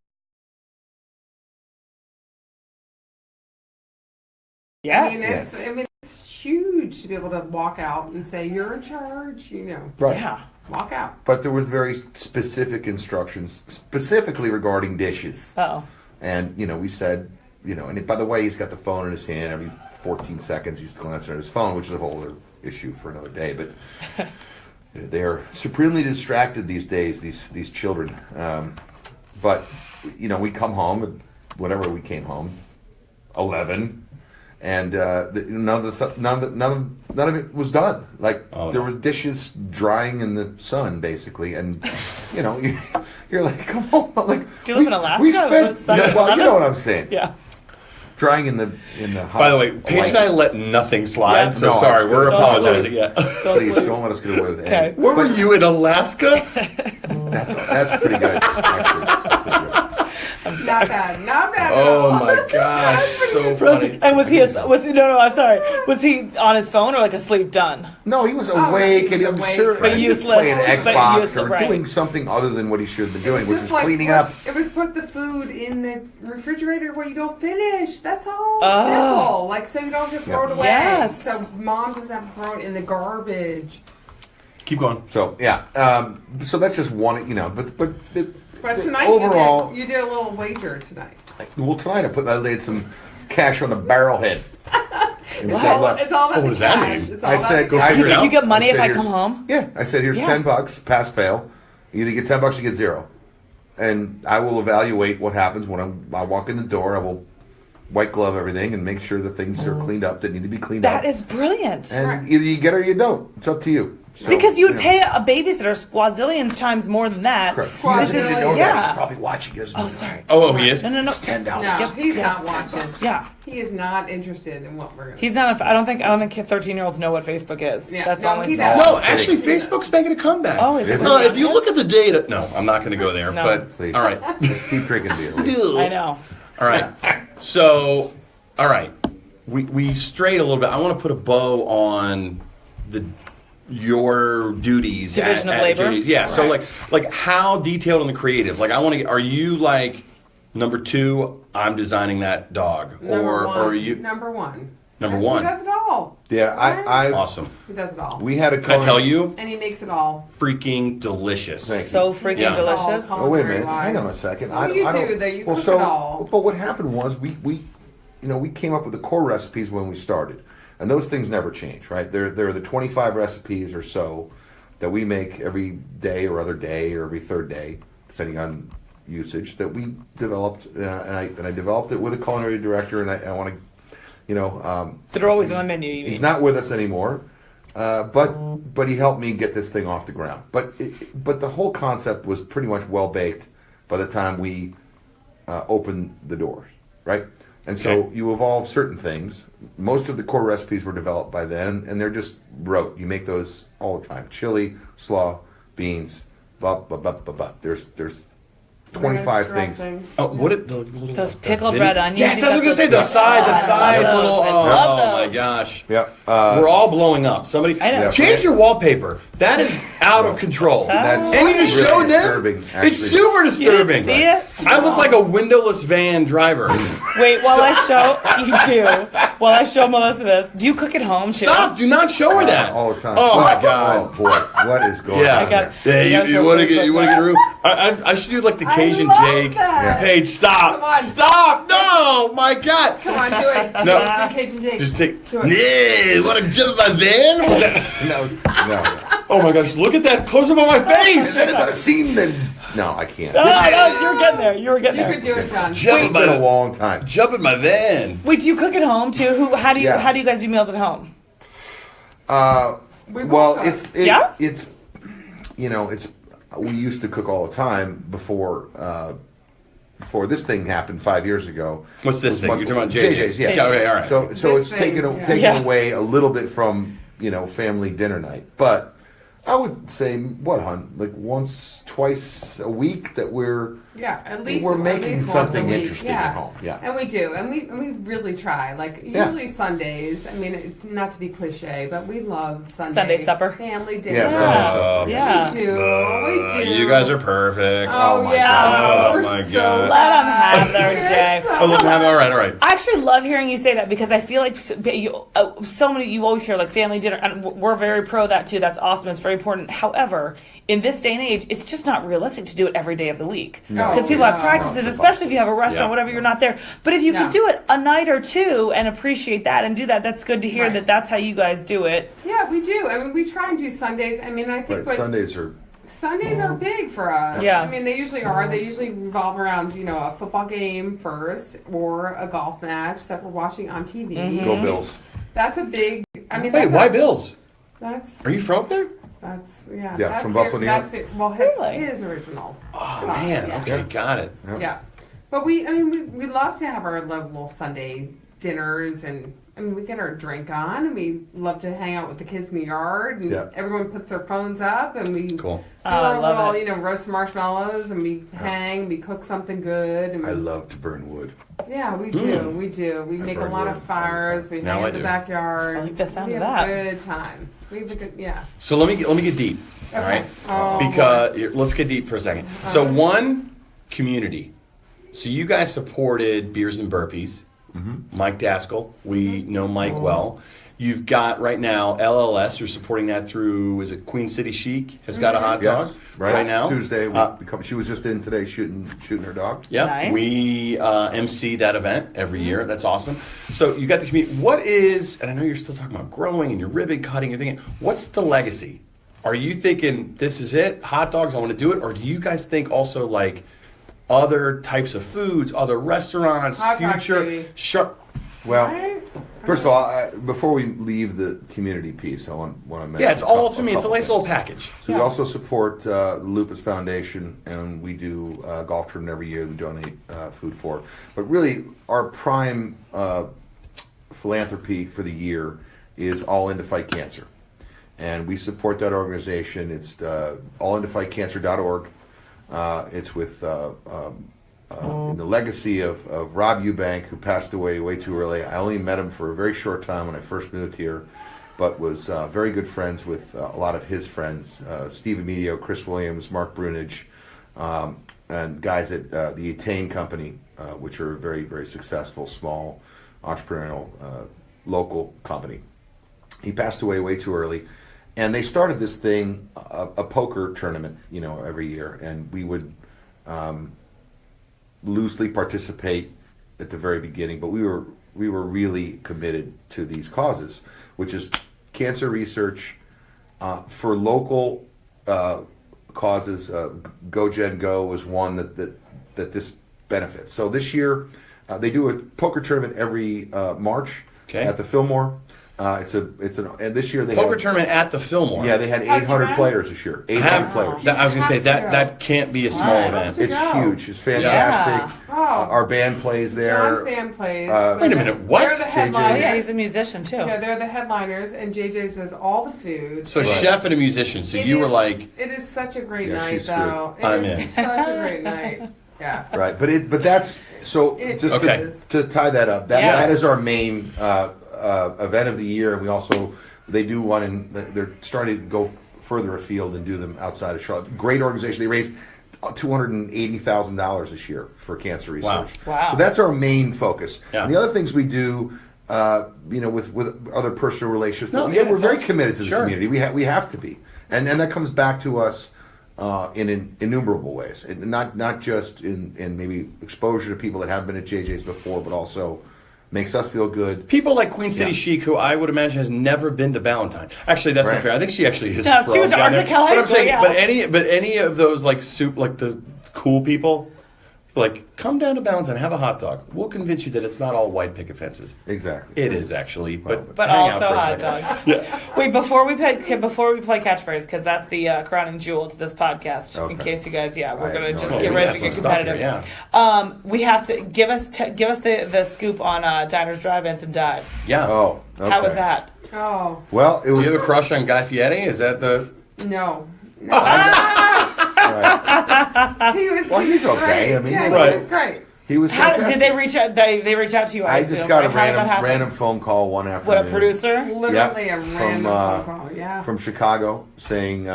Yes. I mean, it's huge to be able to walk out and say, you're in charge, Right. Yeah. walk out. But there was very specific specifically regarding dishes. Oh. And, we said, and by the way, he's got the phone in his hand. Every 14 seconds he's glancing at his phone, which is a whole other issue for another day. But they're supremely distracted these days, these children. But, we come home, whenever we came home, 11, and none of it was done. Like, there were dishes drying in the sun, basically. And, you're like, come on. Like, Do you live in Alaska? We Was spent, it sunny? well, you know what I'm saying. Yeah. Drying in the hot by the way, Paige and I lights. let nothing slide. Yeah. So No, sorry, it's we're good. apologizing. Yeah. Please don't let us get away with it. Okay. Where were you in Alaska? That's pretty good. Actually. Pretty good. Not bad. Not bad. Oh my gosh, so funny. And was he? No. I'm sorry. Was he on his phone or like asleep? Done. No, he was no, awake, he was and I'm awake. sure But he was useless. playing But Xbox useless, or right. doing something other than what he should have been doing, It's which just is like cleaning put- up. It was put the food in the refrigerator where you don't finish. That's all. Oh. Simple. Like, so you don't have to throw it away. Yes. So mom doesn't have to throw it in the garbage. Keep going. So yeah, so that's just one, But tonight overall, you did a little wager tonight. well, tonight I laid some cash on the barrel head. And It's said, all, look, it's all about what the does that cash. mean? It's all I about said, the I figure it said, out. You get money I if said, I here's- come home? Yeah, I said, here's Yes. $10, pass fail. You either get $10 or you get 0. And I will evaluate what happens when I walk in the door. I will white glove everything and make sure the things are cleaned up that need to be cleaned up. That is brilliant. And Correct. either you get it or you don't. It's up to you. So, Because you would know. pay a babysitter squazillions times more than that. Correct. He Squad doesn't know yeah. that. He's probably watching. He doesn't know Oh, that. sorry. Oh, he is? No. It's $10. No, he's Yeah, not $10. watching. Yeah. He is not interested in what we're going to He's not. I don't think 13-year-olds know what Facebook is. Yeah, That's no, only he so. does. No, actually, Facebook's making a comeback. Oh, is it? If you look at the data, no, I'm not going to go there. No. But Please. all right, Just keep drinking beer. I know. all right. So, all right, we strayed a little bit. I want to put a bow on your duties Division of labor? JJ's. Yeah. So Right. like how detailed in the creative? Like I want to get. Are you like number 2? I'm designing that dog, Number or one. are you Number one? Number He one. does it all. Yeah, I awesome? He does it all. we had a Can I tell you? And he makes it all. Freaking delicious. Thank you. So freaking Yeah. delicious. Oh, Oh wait a minute, Culinary hang on a wise. second. Well, you do, though. You cook it all. But what happened was we came up with the core recipes when we started, and those things never change, right? There are the 25 recipes or so that we make every day or other day or every third day, depending on usage, that we developed, and I developed it with a culinary director, and I want to, They're always on the menu. You he's mean? not with us anymore, but he helped me get this thing off the ground. But the whole concept was pretty much well baked by the time we opened the doors, right? And so Okay. you evolve certain things. Most of the core recipes were developed by then, and they're just rote. You make those all the time: chili, slaw, beans, blah blah blah blah blah. There's 25 things. Dressing. Oh, what did the little Those pickled red onions. Yes, you that's what I got was gonna say. The side those. little. I love Oh my those. gosh. Yep. We're all blowing up. Somebody I know. change your wallpaper. That is out of control. That's And you just really showed them. disturbing, actually. It's super disturbing. see it? I look like a windowless van driver. Wait, while I show Melissa this, do you cook at home too? Stop! Do not show her that. All the time. Oh my Oh god. boy, what is going Yeah. on? I got there? it. Yeah, You you want to guys get a room? I should do like the Cajun love Jake. that. Paige, stop! Come on. Stop! No, my God! Come on, do it. No. Do Cajun Jake. Just take. Do it. Yeah, want to jump in my van? Was that? No. Oh my gosh! Look at that close up on my face. Seen them. No, I can't. No, you were getting there. You were getting You there. could do it, John. Jump in It's been a my long time. jump in my van. Wait, do you cook at home too? How do you Yeah. guys do meals at home? We Well, both it's Yeah? it's we used to cook all the time before this thing happened 5 years ago. What's this thing? Much- You're talking about JJ's, yeah. Okay, all right. So This it's thing, taken yeah. taken Yeah. away a little bit from family dinner night, but I would say like once, twice a week that we're at least we're at making least something once a week. interesting at home. Yeah. And we do, and we really try. Like usually Sundays. I mean, not to be cliche, but we love Sunday supper. family dinner. Yeah, Sunday supper. Yeah. We do. You guys are perfect. Oh, my yeah. God. We're Oh, my so God. Let them have their day. Oh, look, all right. I actually love hearing you say that because I feel like so many you always hear like family dinner, and we're very pro that too. That's awesome. It's very important. However, in this day and age, it's just not realistic to do it every day of the week because people have practices, especially if you have a restaurant, whatever. You're not there, but if you can do it a night or two and appreciate that and do that, that's good to hear that that's how you guys do it. Yeah, we do. I mean, we try and do Sundays. I mean, I think But Sundays are Sundays are big for us. Yeah. I mean, they usually are. They usually revolve around, a football game first or a golf match that we're watching on TV. Go Bills. That's a big. I mean, Wait, that's why Bills? That's Are you from there? that's Yeah, that's from their- Buffalo, New that's York? it. Well, Really? his original. Oh stuff, man. yeah. Okay, got it. Yeah, but we love to have our little Sunday dinners, and I mean we get our drink on, and we love to hang out with the kids in the yard, and everyone puts their phones up, and we do I our love little roast marshmallows, and we hang, we cook something good, and I love to burn wood. yeah, we do. We make a burn lot wood of all the fires. time. We Now hang I in the do. backyard. I like the sound we of have that. a good time. We have a good So let me get deep. All right. Oh, Because let's get deep for a second. So one, community. So you guys supported Beers and Burpees. Mike Daskell. We know Mike well. You've got right now LLS. You're supporting that through, is it Queen City Chic has got a hot dog Yes, right now. Tuesday. She was just in today shooting her dog. Yep. Nice. We MC that event every year. That's awesome. So you got the community. What is, and I know you're still talking about growing and you're ribbon cutting, you're thinking, what's the legacy? Are you thinking this is it, hot dogs, I want to do it? Or do you guys think also like other types of foods, other restaurants, Hot dog, future? baby. Sure. Well, Right? first of all, before we leave the community piece, I want to mention. Yeah, it's all to me. It's a nice little things. package. So we also support the Lupus Foundation, and we do a golf tournament every year. We donate food for it. But really, our prime philanthropy for the year is All In to Fight Cancer, and we support that organization. It's allintofightcancer.org. It's with in the legacy of Rob Eubank, who passed away way too early. I only met him for a very short time when I first moved here, but was very good friends with a lot of his friends, Steve Emilio, Chris Williams, Mark Brunage, and guys at the Attain Company, which are a very, very successful, small, entrepreneurial, local company. He passed away way too early. And they started this thing, a poker tournament, every year, and we would loosely participate at the very beginning, but we were really committed to these causes, which is cancer research for local causes. Go Gen Go was one that this benefits. So this year they do a poker tournament every March at the Fillmore. And this year they Poker had, tournament at the Fillmore. Yeah, they had 800 players this year. 800 players. I was going to say that can't be a small event. It's huge. It's fantastic. Yeah. Our band plays there. John's band plays. Wait a minute, what? They're the headliners. Yeah, he's a musician too. Yeah, they're the headliners, and JJ's does all the food. So chef and a musician. So It you were is- like, It is such a great Yeah, night, she's though. good. I'm It in. is such a great night. Yeah. Right, but that's so. Just Okay. to tie that up, Yeah. that is our main event of the year, and they do one, and they're starting to go further afield and do them outside of Charlotte. Great organization. They raised $280,000 this year for cancer research. Wow. So that's our main focus. Yeah. And the other things we do, with other personal relationships. No, we're very awesome. committed to the Sure. community. We have to be, and that comes back to us. In innumerable ways, and not just in maybe exposure to people that have been at JJ's before, but also makes us feel good. People like Queen City Yeah. Chic, who I would imagine has never been to Valentine. Actually, that's not Right. fair. I think she actually is. No, from she was at down there. Arthur Cal High But I'm School, saying, yeah. but any of those like the cool people, like come down to Valentine, have a hot dog. We'll convince you that it's not all white picket fences. Exactly. It is actually, but But hang out also for a hot second. dogs. Yeah. Wait, before we play catchphrase, because that's the crowning jewel to this podcast. In Okay. case you guys, I we're have gonna no just idea. get We ready got to some get stuff here, competitive. We have to give us the scoop on diners, drive-ins, and dives. Yeah. Oh, okay. How was that? Oh, Well, it Do was. you have a crush on Guy Fieri? Is that the? no. Right. He was. Well, he's okay. great. I mean, yeah, right. he was great. He was. How fantastic. did they reach out? They reached out to you. I I just assume, got a right? How did that happen? random phone call one afternoon. What, a producer? Literally Yep, a random phone call. Yeah. from Chicago saying,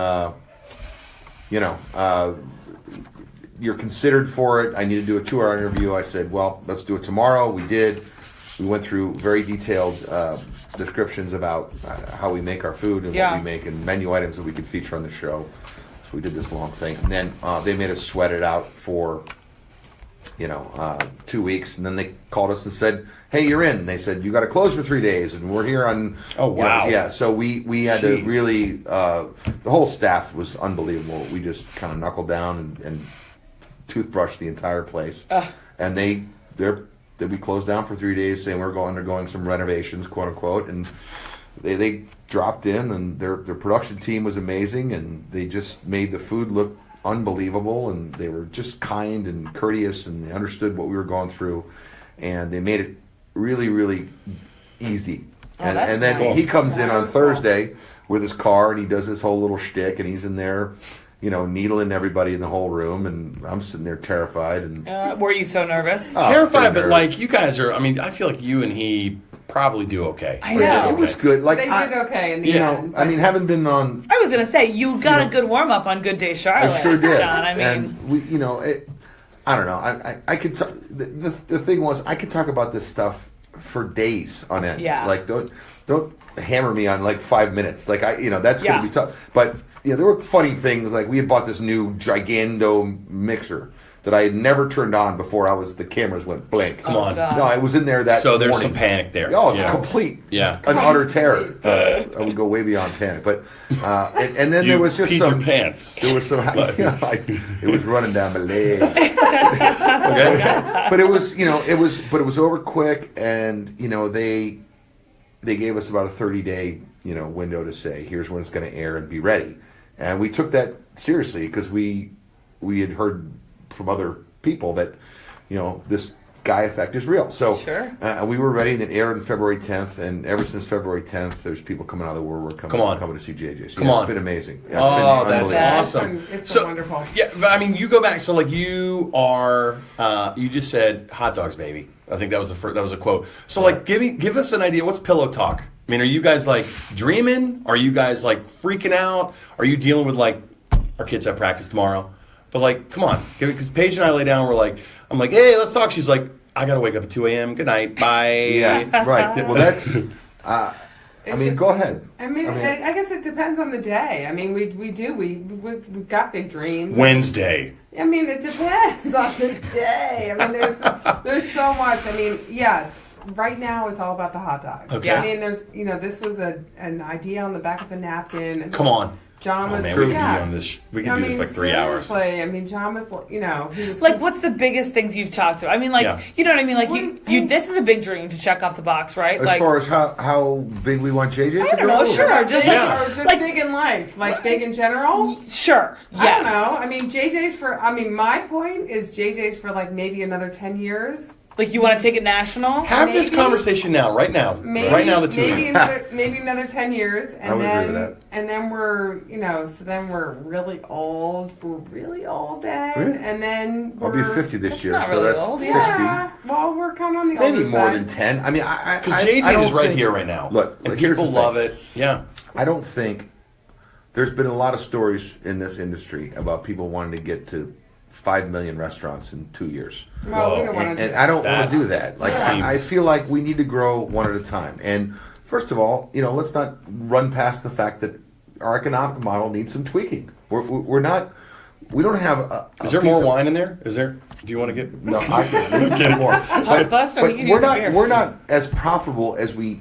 you're considered for it. I need to do a 2-hour interview. I said, well, let's do it tomorrow. We did. We went through very detailed descriptions about how we make our food and Yeah. what we make and menu items that we could feature on the show. So we did this long thing. And then they made us sweat it out for 2 weeks, and then they called us and said, "Hey, you're in." They said, "You got to close for 3 days, and we're here on." Oh, wow. Yeah. So we had to Jeez. really. The whole staff was unbelievable. We just kind of knuckled down and toothbrushed the entire place, and we closed down for 3 days, saying we're undergoing some renovations, quote unquote, and they dropped in, and their production team was amazing, and they just made the food look unbelievable, and they were just kind and courteous, and they understood what we were going through, and they made it really, really easy. that's And then nice. he comes in That on was cool. Thursday with his car, and he does his whole little shtick, and he's in there, needling everybody in the whole room, and I'm sitting there terrified. And Were you so nervous? Oh, Terrified, pretty but nervous. like you guys are. I mean, I feel like you and he probably do okay. I Or know. did it was okay. good. Like They did I, okay in the you know, end. I mean, having been on. I was gonna say you got a good warm up on Good Day Charlotte. I sure did. John. I mean, and we, I don't know. I could. The thing was, I could talk about this stuff for days on end. Yeah. Like don't hammer me on like 5 minutes. Like that's Yeah. gonna be tough. But there were funny things. Like we had bought this new Gigando mixer that I had never turned on before. The cameras went blank. Come on. God. No, I was in there that. So there's morning. some panic there. Oh, it's Yeah. complete. Yeah. An utter terror. I would go way beyond panic. But and then You there was just peed some your pants. There was some. It was running down my leg. Okay. But it was it was over quick, and they gave us about a 30-day window to say here's when it's going to air and be ready, and we took that seriously because we had heard from other people that this Guy effect is real. So Sure. We were ready, and it aired on February 10th, and ever since February 10th, there's people coming out of the woodwork coming to see JJ. So Come on. it's been amazing. Yeah, Oh, it's been that's unbelievable. awesome. It's been wonderful. Yeah, but I mean, you go back. So like, you are. You just said hot dogs, baby. I think that was the first. That was a quote. So like, give us an idea. What's pillow talk? I mean, are you guys like dreaming? Are you guys like freaking out? Are you dealing with like our kids have practice tomorrow? But like, come on, because Paige and I lay down. We're like, I'm like, hey, let's talk. She's like, I gotta wake up at 2 a.m. Good night. Bye. Yeah, right. Well, that's. I mean, go ahead. I guess it depends on the day. I mean, we've got big dreams. Wednesday. I mean, it depends on the day. I mean, there's so much. I mean, yes, right now it's all about the hot dogs. Okay. I mean, this was an idea on the back of a napkin. Come on. John Oh was, man, we could yeah. be on this. We could do this for like 3 hours. seriously, I mean, John was, he was like, what's the biggest things you've talked to? I mean, like, Yeah. you know what I mean? Like, Well, you. This is a big dream to check off the box, right? As like, far as how big we want JJ I to don't go? know. Sure, just Yeah. or just like, big in life, like big in general. sure. Yes. I don't know. I mean, JJ's for. I mean, my point is JJ's for like maybe another 10 years. Like you want to take it national? Have this conversation now, right now. Maybe, Right now, the two of you. maybe another 10 years, and I would then agree with that. and then we're so then we're really old. We're really old then, Really? and then I'll we're, be 50 this That's year, not so really that's old, 60. Yeah, well, we're kind of on the Maybe older more side. than 10. I mean, Because JJ is right here right now. Look, and here's people the thing. love it. Yeah. I don't think there's been a lot of stories in this industry about people wanting to get to 5 million restaurants in 2 years. Well, we Whoa. don't want And, to. and I don't want That to do that. Like I feel like we need to grow one at a time. And first of all, let's not run past the fact that our economic model needs some tweaking. We're not. We don't have. Is there more wine in there? Is there? Do you want to get? No, I can get more. But, Buster, but you can we're use the not. beer. We're not as profitable as we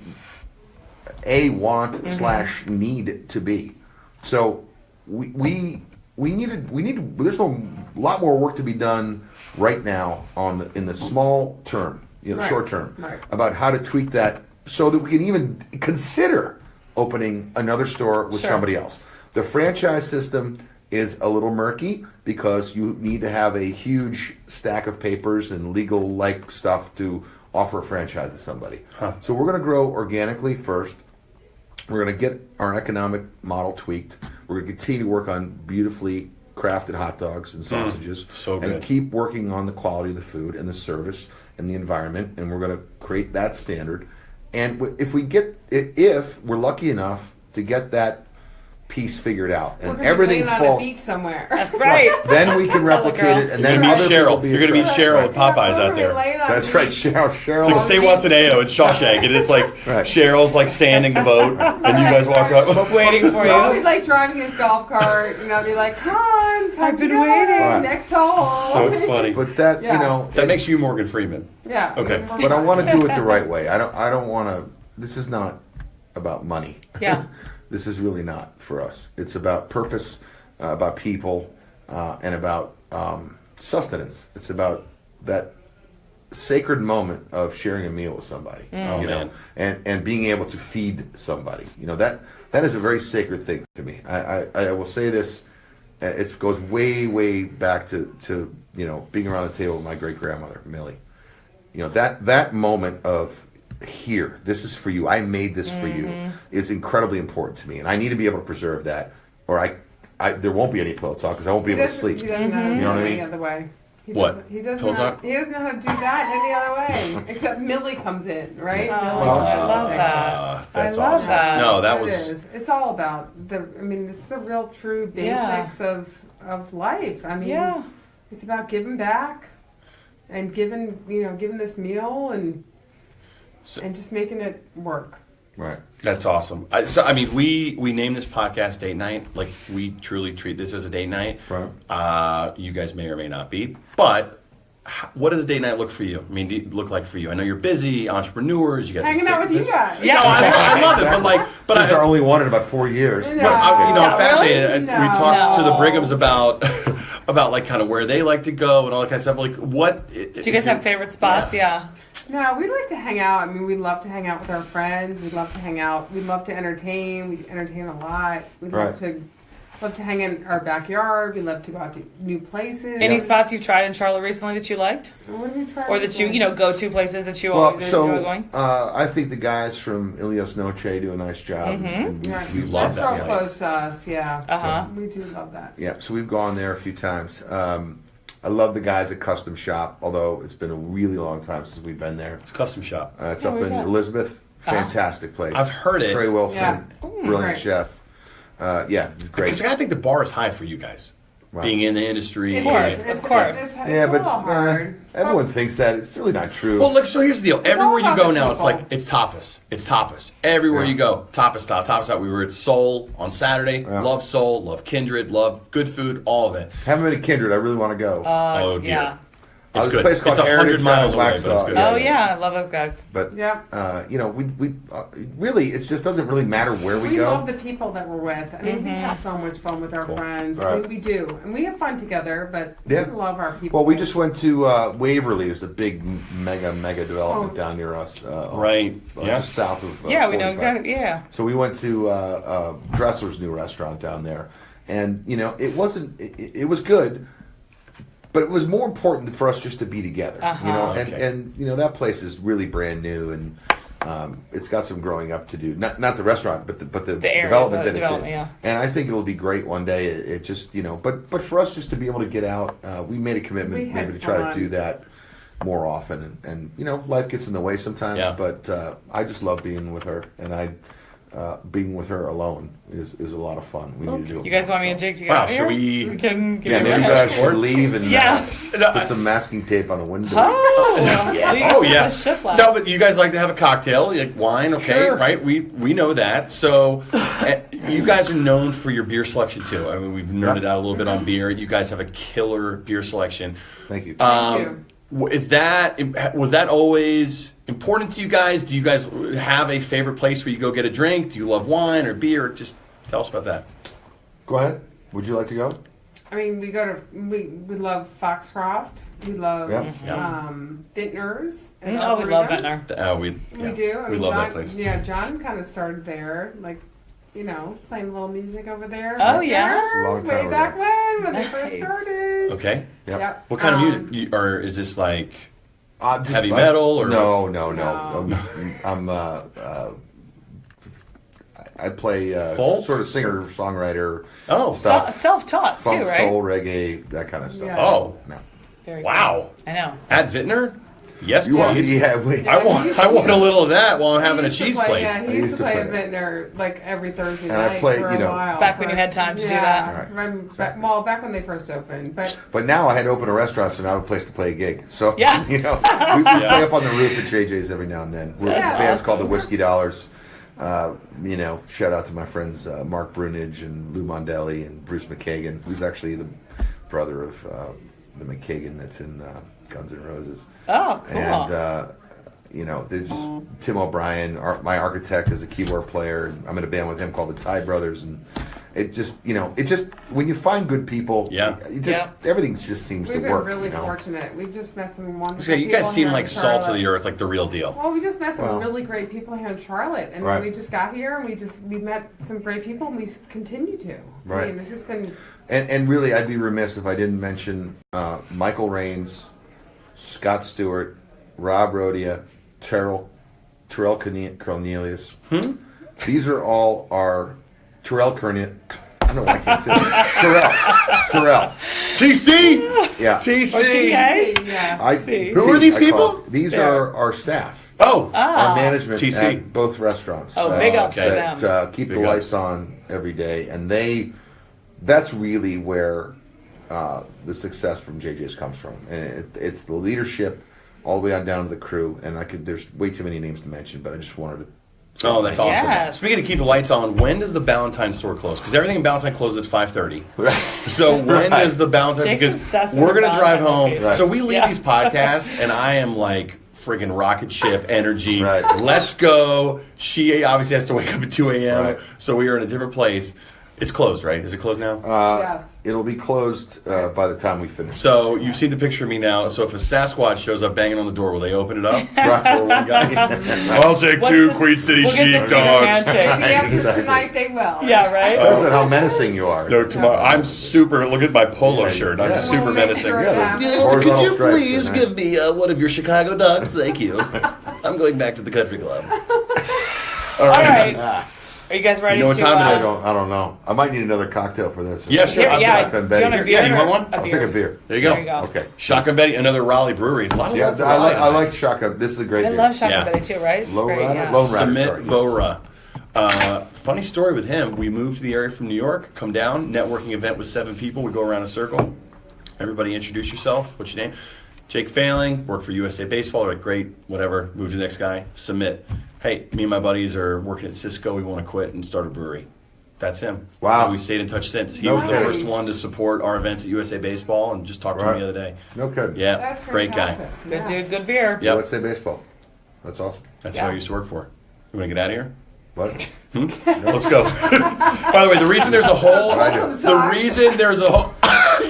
want / need to be. So we need. There's a lot more work to be done right now in the small term, Right. short term, Right. about how to tweak that so that we can even consider opening another store with Sure. somebody else. The franchise system is a little murky because you need to have a huge stack of papers and legal-like stuff to offer a franchise to somebody. So we're going to grow organically first. We're going to get our economic model tweaked. We're going to continue to work on beautifully crafted hot dogs and sausages, so good. and keep working on the quality of the food and the service and the environment. And we're going to create that standard. And if we're lucky enough to get that piece figured out, We're and gonna everything be laying on a falls, beach somewhere. That's right. then we can replicate it, and You're then gonna meet other people Cheryl. be You're gonna meet attracted. Cheryl with Popeyes We're out gonna be there. laying on That's the right, beach. Cheryl. It's like Say Wataneo in Shawshank, and it's like Right. Cheryl's like sanding the boat, and you guys walk up. Waiting for We'll be you. like driving his golf cart, be like, come on, time I've to been go. waiting. Right. Next hole. So funny. But that Yeah. That makes you Morgan Freeman. Yeah. Okay. we're But I fine. want to do it the right way. I don't want to. This is not about money. Yeah. This is really not for us. It's about purpose, about people, and about sustenance. It's about that sacred moment of sharing a meal with somebody. Oh, man. and being able to feed somebody. That is a very sacred thing to me. I will say this. It goes way back to being around the table with my great grandmother Millie. That moment of, here, this is for you. I made this for you is incredibly important to me, and I need to be able to preserve that, or there won't be any pillow talk because I won't be able to sleep. He doesn't know how to You do know what it I any mean? other way. What? He doesn't Pillow know. talk? He doesn't know how to do that any other way. Except Millie comes in, right? Oh, Millie Well, comes I in. love that. That's I love awesome. that. No, that It was. is. It's all about it's the real true Yeah. basics of life. Yeah. It's about giving back and giving this meal and just making it work. Right. That's awesome. We named this podcast Date Night. Like, we truly treat this as a date night. Right. You guys may or may not be, but what does a date night look like for you? I know you're busy, entrepreneurs. You got Hanging this out big with you business. guys. Yeah. No, I love it, but Since our only one in about 4 years. No. No, I'm just kidding. I'm fascinated. Really? We talked to the No. Brighams about like kind of where they like to go and all that kind of stuff. Like, what? Do you guys have favorite spots? Yeah. No, we like to hang out. We love to hang out with our friends. We love to hang out. We love to entertain. We entertain a lot. We love to hang in our backyard. We love to go out to new places. Any spots you've tried in Charlotte recently that you liked, What have we tried? or that you go to places that you Well, always enjoy so going? I think the guys from Ilias Noche do a nice job. And Right. We love That's that real place. close to us. Yeah. Uh-huh. We do love that. Yeah, so we've gone there a few times. I love the guys at Custom Shop, although it's been a really long time since we've been there. It's custom shop. It's Yeah, up where's in that? Elizabeth. Fantastic place. I've heard it. Trey Wilson, Yeah. brilliant Right. chef. Yeah, great. Because I think the bar is high for you guys, Right. being in the industry. It course, is. of course. It's Yeah, a but little hard. everyone thinks that. It's really not true. Well, look. So here's the deal. Everywhere all you about go the now, it's people. like it's tapas. It's tapas. Everywhere Yeah. you go, tapas style, tapas style. We were at Soul on Saturday. Yeah. Love Soul. Love Kindred. Love good food. All of it. Haven't been to Kindred. I really want to go. Oh, dear. Yeah. It's There's a good. place called It's 100 Heritage miles down in away, but it's Waxhaw. good. Oh yeah, I love those guys. But Yep. we really it just doesn't really matter where we We go. love the people that we're with. We have so much fun with our friends. Right. We do. And we have fun together, but Yeah. we love our people. Well, we just went to Waverly. There's a big mega development Oh. down near us. Right. Yeah. Just south of. Yeah, we know 45. exactly. Yeah. So we went to Dressler's new restaurant down there, and it wasn't. It was good, but it was more important for us just to be together, you know. Okay. And you know, that place is really brand new, and it's got some growing up to do. Not the restaurant, but the area, development the that development, it's in. yeah. And I think it'll be great one day. It just, you know, but for us just to be able to get out, we made a commitment We had maybe to try to fun. do that more often. And you know, life gets in the way sometimes. Yeah. But I just love being with her, and being with her alone is a lot of fun. We need to do it. You guys want me and so. Jake to get Wow, out should here? we- can give Yeah, you maybe a you ride. guys should leave and Yeah. put some masking tape on the window. Oh, Yes. Oh yeah. Shiplap. No, but you guys like to have a cocktail, like wine, okay, Sure. right? We know that. So you guys are known for your beer selection too. I mean, we've nerded out a little bit on beer. You guys have a killer beer selection. Thank you. Thank you. Was that always important to you guys? Do you guys have a favorite place where you go get a drink? Do you love wine or beer? Just tell us about that. Go ahead. Would you like to go? I mean, we love Foxcroft. We love Yeah. Vintners. Oh, we love Vintner. We do. I we mean, love John, that place. Yeah, John kind of started there, like, you know, playing a little music over there. Oh, yeah? Vintners, Long time way back when they Nice. first started. Okay. Yep. Yep. What kind of music? Or is this like Just heavy metal or no? No. I'm I play Folk? sort of singer songwriter. Oh, stuff, Self-taught, funk, too, right? soul, reggae, that kind of stuff. Yeah. Oh. No. Very Wow. nice. I know. At Vintner? Yes, You want? please. Yeah. Wait. I want a little of that while I'm having a He used to cheese play- plate. Yeah, he I used used to to play play at Vintner like every Thursday And I night played, for you a know, while. Back when you had time to do that? Back when they first opened. But now I had to open a restaurant, so now I have a place to play a gig. So Yeah. you know, we play up on the roof at JJ's every now and then. The band's called the Whiskey Dollars. You know, shout out to my friends Mark Brunage and Lou Mondelli and Bruce McKagan, who's actually the brother of the McKagan that's in Guns N' Roses. Oh, cool. And you know, there's Tim O'Brien, my architect, is a keyboard player. I'm in a band with him called the Ty Brothers, and it just, you know, when you find good people, everything just seems we've to been work. really you know? fortunate. We've just met some wonderful So you people guys seem here like in salt of Charlotte. the earth, like the real deal. Well, we just met some Well, really great people here in Charlotte, and Right. we just got here, and we met some great people, and we continue to. Right. I mean, it's just been. And really, I'd be remiss if I didn't mention Michael Raines, Scott Stewart, Rob Rodia, Terrell Cornelius. These are all our Terrell Cornelius. I don't know why I can't say that. Terrell. TC! Yeah. TC! Yeah. Who are these I people? call it. These are our staff. Oh! Our management TC. at both restaurants. Oh, big ups to that, them. keep Big the lights ups. on every day, and that's really where the success from JJ's comes from, and it's the leadership all the way on down to the crew. And there's way too many names to mention, but I just wanted to. Oh, that's awesome. Yes. Speaking of keep the lights on, when does the Ballantine store close? Because everything in Ballantine closes at 5:30. So when does the Ballantine? Jake's Because obsessed we're with going to drive Ballantine home. location. So we leave Yeah. these podcasts, and I am like friggin' rocket ship energy. Right. Let's go. She obviously has to wake up at 2 a.m. Right. So we are in a different place. It's closed, right? Is it closed now? Yes. It'll be closed by the time we finish. So you've seen the picture of me now. So if a Sasquatch shows up banging on the door, will they open it up? Right. For one guy? I'll take What's two this- Queen City we'll get the secret sheepdogs. handshake. Maybe after Exactly. tonight they will. Yeah, right? Depends on how menacing you are. No, tomorrow. I'm super. Look at my polo Yeah, shirt. I'm yeah. super We'll make menacing. sure it happens. Yeah, Horizontal could you stripes are please nice. give me one of your Chicago ducks? Thank you. I'm going back to the country club. All right. Are you guys ready You know what to... time it I is? don't know. I might need another cocktail for this. Yeah, sure. Here, I'll yeah, take do a you Betty. want a beer? Yeah, you want or one? I'll take a beer. There you go. There you go. Okay. Shotgun Betty, another Raleigh brewery. A lot of Yeah, love for I Raleigh. like shotgun. This is a great I beer. love Shotgun Yeah. Betty too, right? It's Low great, rider? yeah. Low rider. Submit sorry, yes. Vora. Funny story with him. We moved to the area from New York. Come down. Networking event with 7 people. We go around a circle. Everybody introduce yourself. What's your name? Jake Failing. Work for USA Baseball. They're like, great. Whatever. Move to the next guy. Submit. Hey, me and my buddies are working at Cisco. We want to quit and start a brewery. That's him. Wow. And we stayed in touch since. He No was the kidding. first one to support our events at USA Baseball and just talked to Right. him the other day. No kidding. Yeah, That's great guy. fantastic. Good Yeah. dude, good beer. Yep. USA Baseball. That's awesome. That's Yeah. who I used to work for. You want to get out of here? What? Let's go. By the way, the reason there's a hole, Awesome the socks. reason there's a hole.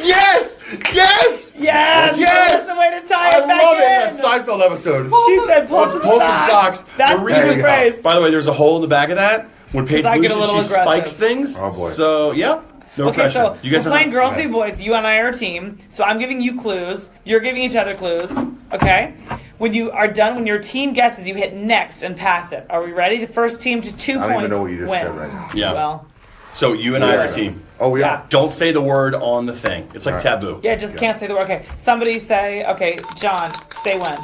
Yes! Yes! Yes! Yes! That's the way to tie I it back love it. in. A Seinfeld episode. She said pull some socks. That's The the reason- phrase. By the way, there's a hole in the back of that. When Paige I get a loses, little she aggressive. spikes things. Oh, boy. So, yep. No okay, pressure. so You guys we're are playing not- Girls okay. v Boys. You and I are a team. So I'm giving you clues. You're giving each other clues. Okay? When you are done, when your team guesses, you hit next and pass it. Are we ready? The first team to 2 I don't points even know what you just said wins. right now. Yeah. Well, So you and I are a team. Oh, we Yeah. are. Don't say the word on the thing. It's like All right. taboo. yeah, just can't say the word. Okay, somebody say, okay, John, say when.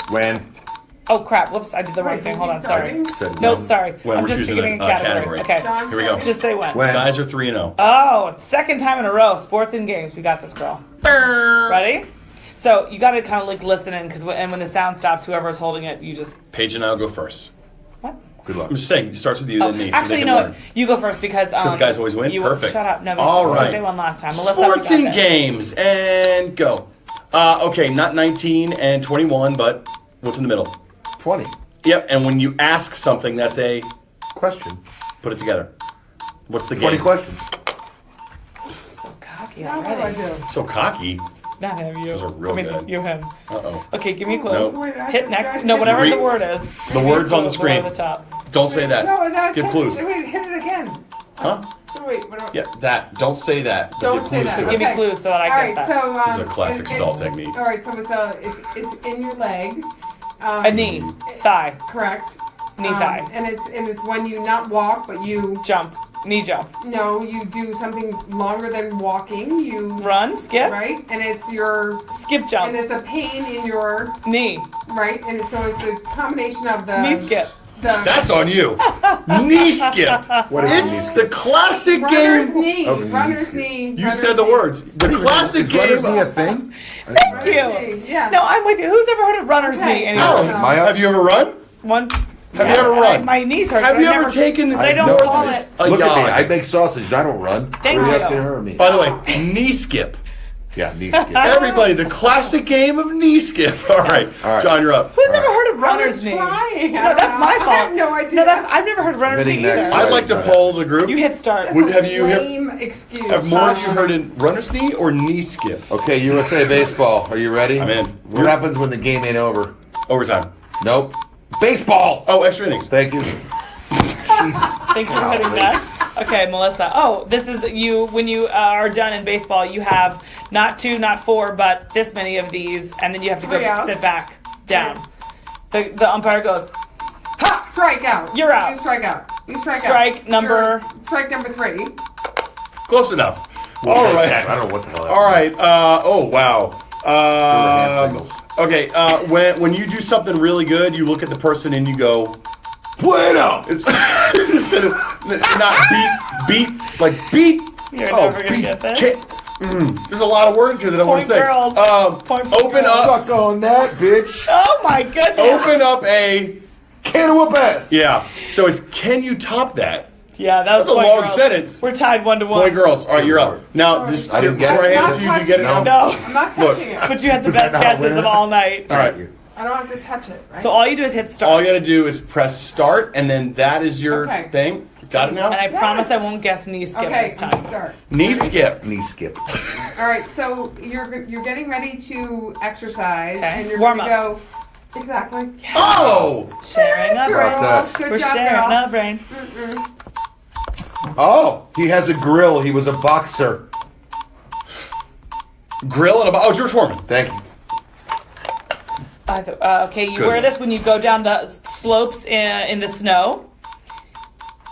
When? Oh, crap. Whoops, I did the wrong Wait, thing. so Hold on, he's sorry. starting? Said Nope, when. sorry. When I'm we're just choosing getting a a category. category. Okay, John Here we go. starting? just say when. When? Guys are 3-0. Oh, second time in a row. Sports and games. We got this, girl. Ready? So you got to kind of like listen in because when the sound stops, whoever's holding it, you just Paige and I'll go first. what? Good luck. I'm just saying, it starts with you, Oh, then me. so actually, they you can know learn. what? You go first because guys always win? You, Perfect. Shut up. No, All because right. they won last time. Melissa, Sports we got and this. games, and go. Okay, not 19 and 21, but what's in the middle? 20. Yep, and when you ask something, that's a Question. put it together. What's the 20 game? questions. So cocky Now what do I already. do? So cocky. Not him. You. Those are real I mean, good. you him. Uh-oh. Okay, give me a clue. Nope. Wait, I Hit have to- next. I No, have whatever Read- the word is. The word's on the Below screen. the top. Don't say that. No, that. Give clues. Wait, hit it again. Huh? No, wait, what do I? Yeah, that. Don't say that. but Don't give say clues that. to it. Give me Okay. clues so that I All guess right, that. so This is a classic stall technique. All right, so it's in your leg. A knee, thigh, Correct. knee, thigh, And it's when you not walk, but you jump, knee jump, you do something longer than walking. You run, skip, right, and it's your skip, and jump, it's a pain in your knee, right, and so it's a combination of the knee skip. That's on you. Knee skip. What is a knee It's skip? the classic runner's game. knee. Oh, knee Runner's skip. knee. You runner's said the knee. words. The classic Is runner's knee game. a thing? Thank Runner's you. knee, yeah. No, I'm with you. Who's ever heard of runner's Okay. knee? Anyway? Oh, No. have you ever run? One. Have Yes, you ever run? My knees hurt. Have but you I ever never, taken? But I don't No, call but it. A Look at me. jog? I make sausage and I don't run. Thank What are you. asking her or me? By the way, knee skip. Yeah, knee skip. Everybody, the classic game of knee skip. All right, All right. John, you're up. Who's ever heard of I runner's was knee? trying. No, that's my fault. I have no idea. No, I've never heard of runner's Admitting knee next either. time. I'd like to poll the group. You hit start. That's Would- a have you heard- lame excuse. Have more of you heard in runner's knee or knee skip? Okay, USA baseball. Are you ready? I'm in. What happens when the game ain't over? Overtime. Nope. Baseball. Oh, extra innings. Thank you. Jesus. Thank you for hitting next. Okay, Melissa. Oh, this is you. When you are done in baseball, you have not 2, not 4, but this many of these, and then you have to go 3 outs. sit back down. The umpire goes, Ha! Strike out. You're out. You strike out. You strike out. Strike number- Strike number 3. Close enough. We'll All take right. that. I don't know what the hell. that All was. right. Oh wow. hand signals. Okay. When you do something really good, you look at the person and you go. Bueno. It's instead of not beat like beat. "You're Oh, never gonna beat. get this." There's a lot of words here that I want Point to say. girls. Point Open girls. up. Suck on that, bitch. Oh my goodness! Open up a. Can whoop ass. Yeah. So it's can you top that? Yeah, that was That's a point long girls. sentence. We're tied 1-1. Boy, girls. All right, you're up. Now, just I didn't get before it. I hand it to you, do you get it No. now? No, I'm not Look. touching it. but you had the Was that best not a guesses winner? of all night. All right. Thank you. I don't have to touch it, right? So all you do is hit start. All you got to do is press start, and then that is your Okay. thing. Got it now? and I Yes. promise I won't guess knee skip Okay, this time. start. Knee skip. Knee skip. All right, so you're getting ready to exercise, Okay. and you're Warm-ups. going to go. Exactly. Oh! Sharing a Girl, brain. that? good We're job, sharing girl. a brain. Oh, he has a grill. He was a boxer. Grill and a. Oh, George Foreman. Thank you. Okay, you Good wear one. this when you go down the slopes in the snow.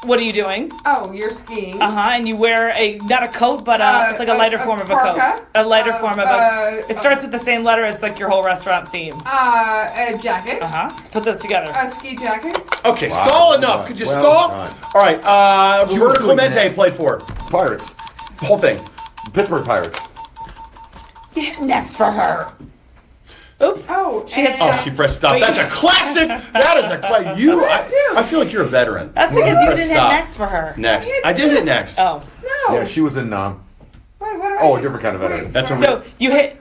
What are you doing? Oh, you're skiing. And you wear not a coat, but it's like a lighter form of a parka. coat. A lighter form of a. It uh, starts with the same letter as like your whole restaurant theme. A jacket. Let's put those together. A ski jacket. Okay, Wow. stall enough. Could you Well stall? done. All right, She was Roberto doing Clemente next. played for. Pirates. Whole thing. Pittsburgh Pirates. You hit next for her. Oops. Oh, she hit and- stop. Oh, she pressed stop. Wait. That's a classic. That is a classic. You, I feel like you're a veteran. That's because you Press didn't stop. hit next for her. Next. I did hit next. Oh. No. Yeah, she was in Nam. Wait, what Oh, a different kind of veteran. That's a So you hit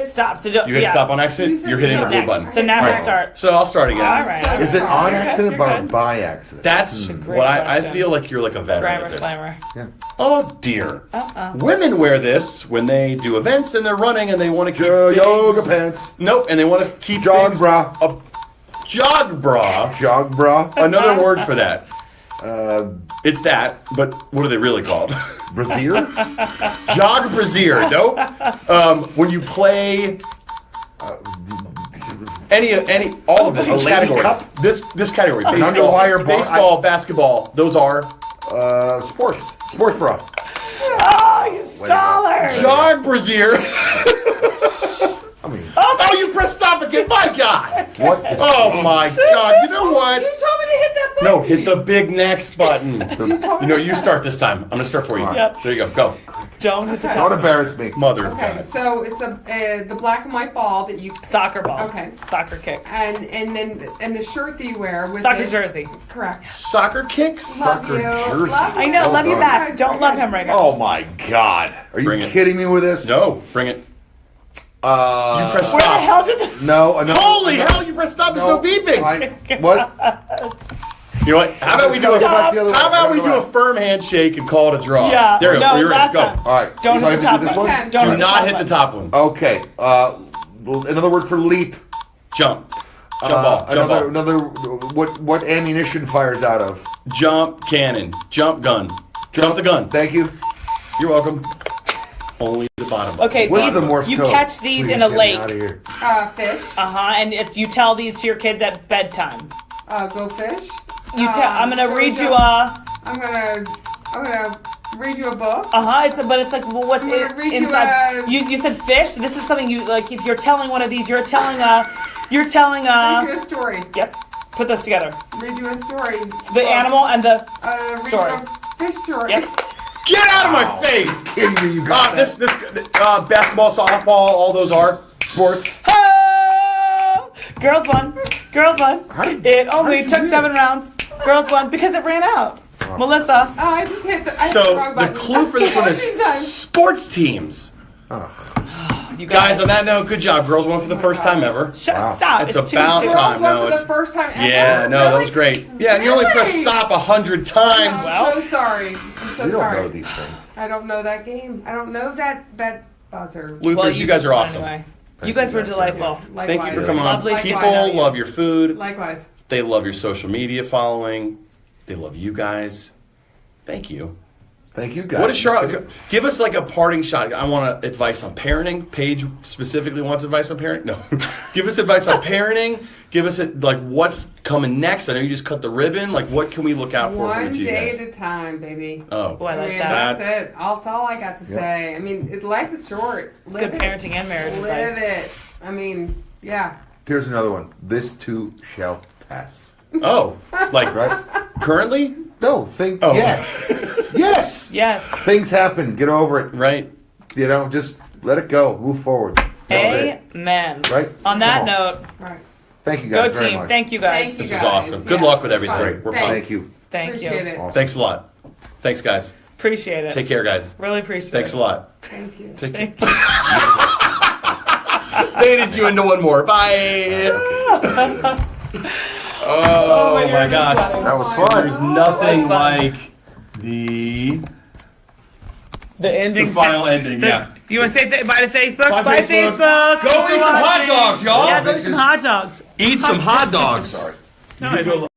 stop. So don't. You hit yeah. stop on exit. You said You're hitting the stop. blue Next. button. So now All you right. start. So I'll start again. All right. Is it on You're accident good, you're or good. by accident? That's great what I question. feel like you're like a veteran. Grammar at this. slammer. Yeah. Oh dear. Uh-oh. Women wear this when they do events and they're running and they want to keep Yoga things- pants. Nope, and they want to keep Jog things- bra. A jog bra. Jog bra. Another word for that. It's that, but what are they really called? Brazier? Jog brazier. Nope. When you play all of this category. cup? This category. Baseball, underwire ball. baseball, basketball. Those are Sports bra. Oh, you staller! jog brazier. I mean, Oh, you press stop again. My God. what? Is Oh my God. You know what? You told me to hit that button. No, hit the big next button. You told me You know, you start this time. I'm gonna start for you. Yep. There you go. Go. Don't hit the Don't top. embarrass me. Mother of Okay, God. so it's the black and white ball that you Soccer ball. Okay. Soccer kick. and the shirt that you wear with Soccer it. jersey. Correct. Soccer kicks? Love Soccer you. jersey. Love you. I know. Love you God. back. Don't love him right now. Oh my God! Are you Bring it. kidding me with this? No, bring it. You press Where the stop. hell did the... No. Holy hell! You press stop. There's no beeping. What? You know what? How about we do a Back the other way. How about we Go do a back. firm handshake and call it a draw? Yeah. There you go. No, You're last ready. Go. time. All right. Don't So I hit the have top to do this one. one? Okay. Don't Do hit the not top hit one. the top one. Okay. Another word for leap. Jump. Jump ball. Jump ball. Another. What ammunition fires out of? Jump cannon. Jump gun. Jump the gun. Thank you. You're welcome. Only the bottom. Okay, What's these, the Morse you code? catch these Please in a get me lake. out of here. Fish. And it's you tell these to your kids at bedtime. Go fish. You tell. I'm gonna go read you jump. a. I'm gonna read you a book. But it's like, well, what's I'm gonna read you inside? a- You said fish. This is something you like. If you're telling one of these, you're telling Read you a story. Yep. Put those together. Read you a story. The animal and the. Read story. you a fish story. Yep. Get out of my face! Kidding me? You got This basketball, softball, all those are sports. Oh! Girls won. Girls won. It only did you took win? 7 rounds. Girls won because it ran out. Melissa. Oh, I just hit the. I hit So the wrong the button. clue for this one 14 is times. sports teams. You Guys, on that note, good job. Girls won for the first time ever. Stop. It's It's about 2-2. Girls time. won No, for it's- the first time ever. Yeah, no, that Really? was great. Yeah, and you only press Really? stop 100 times. I'm Well. so sorry. I'm so You don't sorry. know these things. I don't know that game. I don't know that buzzer. Luthers, Well, you guys just are won awesome. Anyway. Thank You guys you were guys. delightful. Thank you for coming on. Lovely to People get to know you. love your food. Likewise. They love your social media following. They love you guys. Thank you. Thank you, guys. What is Charlotte? Give us like a parting shot. I want advice on parenting. Paige specifically wants advice on parenting. No, give us advice on parenting. Give us like what's coming next. I know you just cut the ribbon. Like what can we look out for One with you day guys? at a time, baby. Oh, Oh, I like mean, that. that's it. That's all I got to say. I mean, life is short. It's good parenting and marriage Live advice. it. I mean, yeah. Here's another one. This too shall pass. oh, like Right? currently, No, think. Oh. Yes. Yes. Yes. Things happen. Get over it. right? You know, just let it go. Move forward. That's it. Amen. Right? On that Come on. note, Right. Thank you go guys very team. much. Thank you guys. Thank you This guys. is awesome. Good Yeah, luck with it's everything. fun. We're Thanks. pumped. Thank you. Thank Appreciate you. it. Awesome. Thanks a lot. Thanks, guys. Appreciate it. Take care, guys. Really appreciate Thanks it. a lot. Thank you. Take care. Thank you. Baited you into one more. Bye. Oh, my my ears are gosh. sweating. That was There's fun. nothing That's fun. like the The ending. final ending. Yeah. You want to say bye to Facebook? Bye, Bye, Facebook. Facebook. Go Thanks for eat some hot watching. dogs, y'all. Yeah, go eat some hot dogs. Eat some hot dogs. Sorry. No, it's-